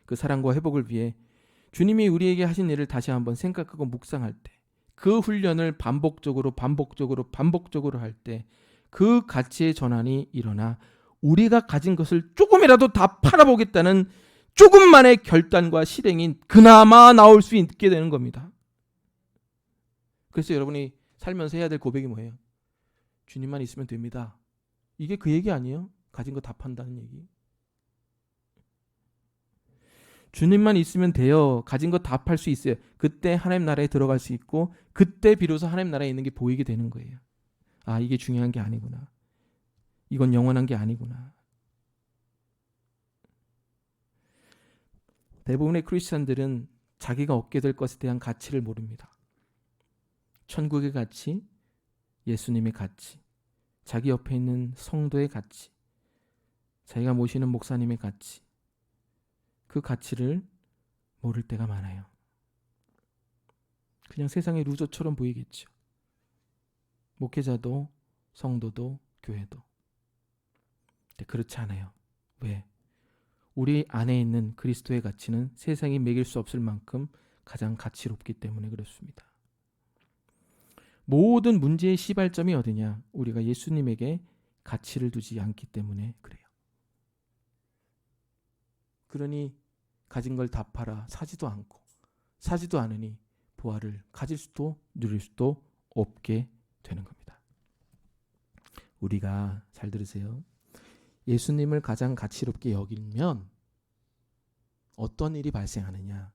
그 사랑과 회복을 위해 주님이 우리에게 하신 일을 다시 한번 생각하고 묵상할 때 그 훈련을 반복적으로 할 때 그 가치의 전환이 일어나 우리가 가진 것을 조금이라도 다 팔아보겠다는 조금만의 결단과 실행이 그나마 나올 수 있게 되는 겁니다. 그래서 여러분이 살면서 해야 될 고백이 뭐예요? 주님만 있으면 됩니다. 이게 그 얘기 아니에요? 가진 거 다 판다는 얘기. 주님만 있으면 돼요. 가진 거 다 팔 수 있어요. 그때 하나님 나라에 들어갈 수 있고 그때 비로소 하나님 나라에 있는 게 보이게 되는 거예요. 아, 이게 중요한 게 아니구나. 이건 영원한 게 아니구나. 대부분의 크리스천들은 자기가 얻게 될 것에 대한 가치를 모릅니다. 천국의 가치, 예수님의 가치, 자기 옆에 있는 성도의 가치, 자기가 모시는 목사님의 가치, 그 가치를 모를 때가 많아요. 그냥 세상의 루저처럼 보이겠죠. 목회자도 성도도 교회도. 근데 그렇지 않아요. 왜? 우리 안에 있는 그리스도의 가치는 세상이 매길 수 없을 만큼 가장 가치롭기 때문에 그렇습니다. 모든 문제의 시발점이 어디냐? 우리가 예수님에게 가치를 두지 않기 때문에 그래요. 그러니 가진 걸 다 팔아 사지도 않으니 보화를 가질 수도 누릴 수도 없게 되는 겁니다. 우리가 잘 들으세요. 예수님을 가장 가치롭게 여기면 어떤 일이 발생하느냐?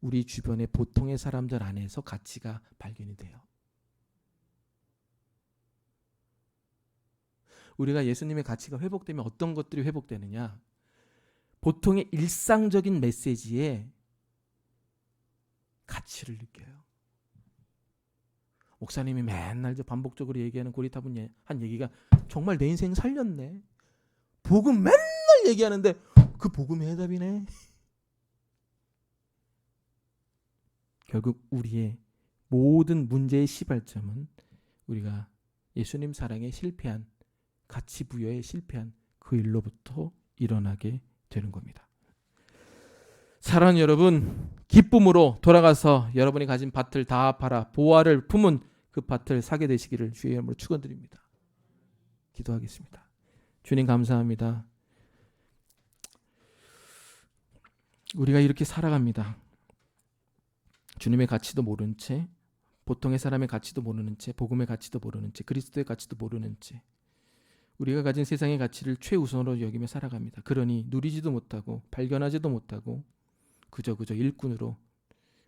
우리 주변의 보통의 사람들 안에서 가치가 발견이 돼요. 우리가 예수님의 가치가 회복되면 어떤 것들이 회복되느냐? 보통의 일상적인 메시지에 가치를 느껴요. 목사님이 맨날 반복적으로 얘기하는 고리타분 한 얘기가 정말 내 인생 살렸네. 복음 맨날 얘기하는데 그 복음의 해답이네. 결국 우리의 모든 문제의 시발점은 우리가 예수님 사랑에 실패한, 가치 부여에 실패한 그 일로부터 일어나게 되는 겁니다. 사랑하는 여러분, 기쁨으로 돌아가서 여러분이 가진 밭을 다 팔아 보화를 품은 그 밭을 사게 되시기를 주의 이름으로 축원드립니다. 기도하겠습니다. 주님 감사합니다. 우리가 이렇게 살아갑니다. 주님의 가치도 모른 채, 보통의 사람의 가치도 모르는 채, 복음의 가치도 모르는 채, 그리스도의 가치도 모르는 채 우리가 가진 세상의 가치를 최우선으로 여기며 살아갑니다. 그러니 누리지도 못하고 발견하지도 못하고 그저 일꾼으로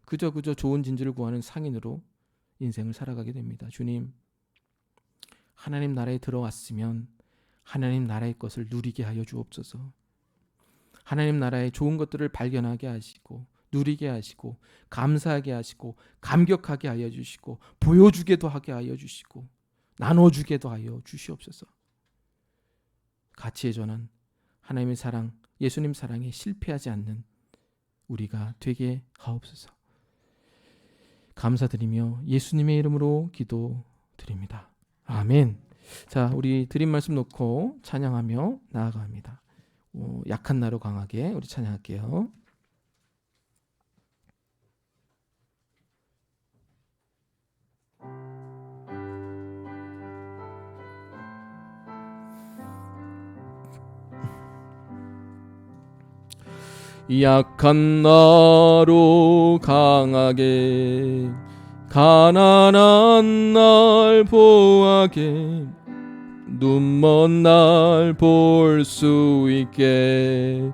그저 좋은 진주를 구하는 상인으로 인생을 살아가게 됩니다. 주님, 하나님 나라에 들어왔으면 하나님 나라의 것을 누리게 하여 주옵소서. 하나님 나라의 좋은 것들을 발견하게 하시고 누리게 하시고 감사하게 하시고 감격하게 하여 주시고 보여주게도 하게 하여 주시고 나눠주게도 하여 주시옵소서. 가치의 전환, 하나님의 사랑, 예수님 사랑에 실패하지 않는 우리가 되게 하옵소서. 감사드리며 예수님의 이름으로 기도드립니다. 아멘. 자, 우리 드린 말씀 놓고 찬양하며 나아갑니다. 약한 나로 강하게 우리 찬양할게요. 약한 나로 강하게 가난한 날 보하게 눈먼 날 볼 수 있게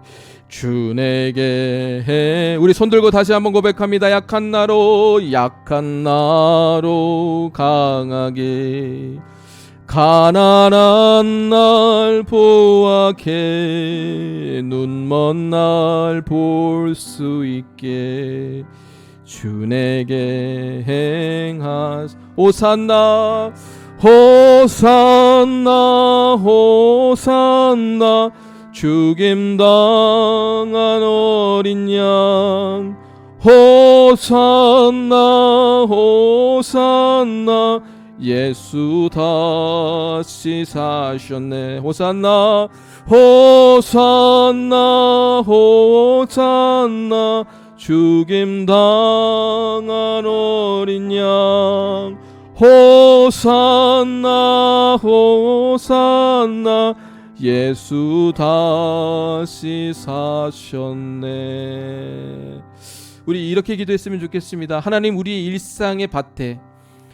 주 내게 해. 우리 손 들고 다시 한번 고백합니다. 약한 나로 강하게 가난한 날 보하게 눈먼 날 볼 수 있게 주 내게 행하사. 호산나 호산나 호산나 죽임 당한 어린 양. 호산나 호산나 예수 다시 사셨네. 호산나 호산나 호산나 죽임 당한 어린 양. 호산나 호산나 예수 다시 사셨네. 우리 이렇게 기도했으면 좋겠습니다. 하나님, 우리 일상의 밭에,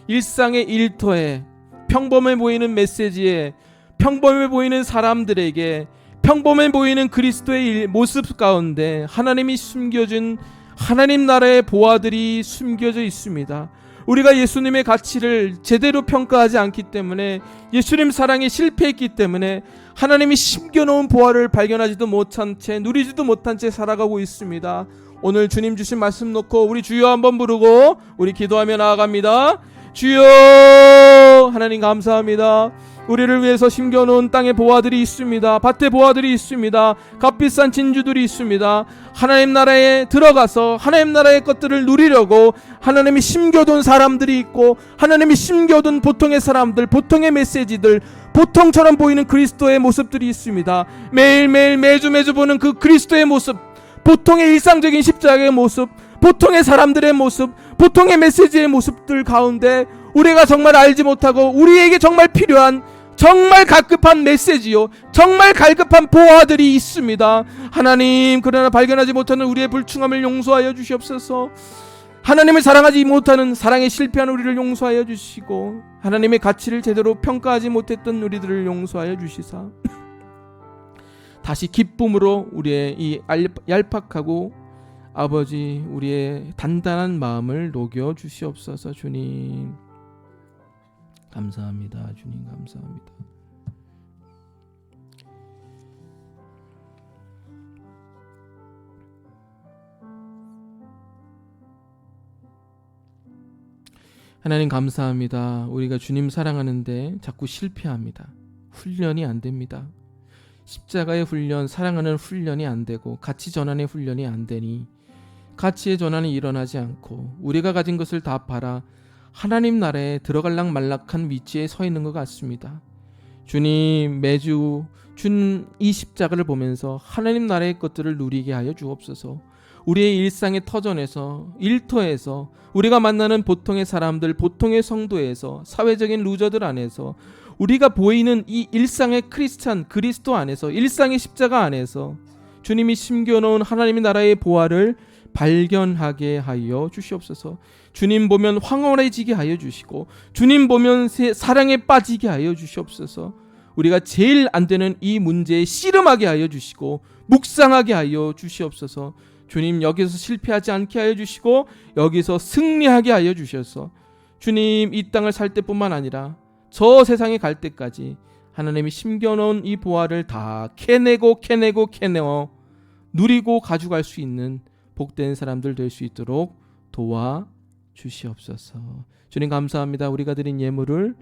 일상의 일터에, 평범해 보이는 메시지에, 평범해 보이는 사람들에게, 평범해 보이는 그리스도의 모습 가운데 하나님이 숨겨준 하나님 나라의 보화들이 숨겨져 있습니다. 우리가 예수님의 가치를 제대로 평가하지 않기 때문에, 예수님 사랑에 실패했기 때문에 하나님이 심겨놓은 보화를 발견하지도 못한 채, 누리지도 못한 채 살아가고 있습니다. 오늘 주님 주신 말씀 놓고 우리 주여 한번 부르고 우리 기도하며 나아갑니다. 주여, 하나님 감사합니다. 우리를 위해서 심겨놓은 땅의 보화들이 있습니다. 밭의 보화들이 있습니다. 값비싼 진주들이 있습니다. 하나님 나라에 들어가서 하나님 나라의 것들을 누리려고 하나님이 심겨둔 사람들이 있고, 하나님이 심겨둔 보통의 사람들, 보통의 메시지들, 보통처럼 보이는 그리스도의 모습들이 있습니다. 매일매일 매주 보는 그 그리스도의 모습, 보통의 일상적인 십자가의 모습, 보통의 사람들의 모습, 보통의 메시지의 모습들 가운데 우리가 정말 알지 못하고 우리에게 정말 필요한, 정말 갈급한 메시지요, 정말 갈급한 보화들이 있습니다. 하나님, 그러나 발견하지 못하는 우리의 불충함을 용서하여 주시옵소서. 하나님을 사랑하지 못하는, 사랑에 실패한 우리를 용서하여 주시고, 하나님의 가치를 제대로 평가하지 못했던 우리들을 용서하여 주시사 다시 기쁨으로 우리의 이 얄팍하고 아버지, 우리의 단단한 마음을 녹여 주시옵소서. 주님 감사합니다. 주님 감사합니다. 하나님 감사합니다. 우리가 주님 사랑하는데 자꾸 실패합니다. 훈련이 안 됩니다. 십자가의 훈련, 사랑하는 훈련이 안 되고 가치 전환의 훈련이 안 되니 가치의 전환이 일어나지 않고 우리가 가진 것을 다 팔아 하나님 나라에 들어갈락 말락한 위치에 서 있는 것 같습니다. 주님, 매주 이 십자가를 보면서 하나님 나라의 것들을 누리게 하여 주옵소서. 우리의 일상의 터전에서, 일터에서, 우리가 만나는 보통의 사람들, 보통의 성도에서, 사회적인 루저들 안에서, 우리가 보이는 이 일상의 크리스찬, 그리스도 안에서, 일상의 십자가 안에서 주님이 심겨놓은 하나님의 나라의 보화를 발견하게 하여 주시옵소서. 주님 보면 황홀해지게 하여 주시고, 주님 보면 사랑에 빠지게 하여 주시옵소서. 우리가 제일 안 되는 이 문제에 씨름하게 하여 주시고 묵상하게 하여 주시옵소서. 주님, 여기서 실패하지 않게 하여 주시고 여기서 승리하게 하여 주셔서 주님, 이 땅을 살 때뿐만 아니라 저 세상에 갈 때까지 하나님이 심겨놓은 이 보화를 다 캐내고 누리고 가져갈 수 있는 복된 사람들 될 수 있도록 도와주시옵소서. 주님 감사합니다. 우리가 드린 예물을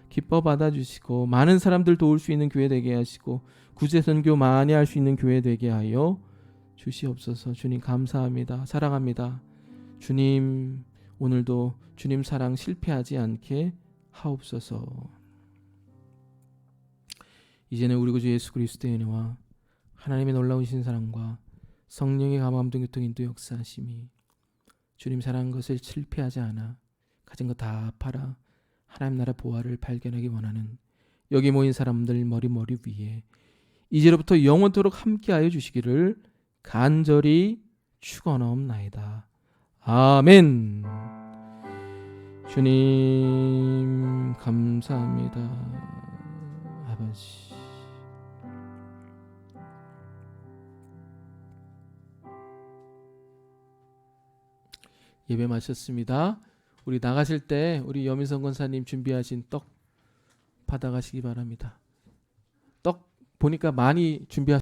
기뻐 받아주시고 많은 사람들 도울 수 있는 교회 되게 하시고 구제선교 많이 할 수 있는 교회 되게 하여 주시옵소서. 주님 감사합니다. 사랑합니다. 주님, 오늘도 주님 사랑 실패하지 않게 하옵소서. 이제는 우리 구주 예수 그리스도의 은혜와 하나님의 놀라우신 사랑과 성령의 감화함동 교통 인도 역사하심이 주님 사랑한 것을 실패하지 않아 가진 거 다 팔아 하나님 나라 보화를 발견하기 원하는 여기 모인 사람들 머리 위에 이제로부터 영원토록 함께하여 주시기를 간절히 축원하옵나이다. 아멘. 주님 감사합니다. 아버지, 예배 마쳤습니다. 우리 나가실 때 우리 여민성 권사님 준비하신 떡 받아가시기 바랍니다. 떡 보니까 많이 준비하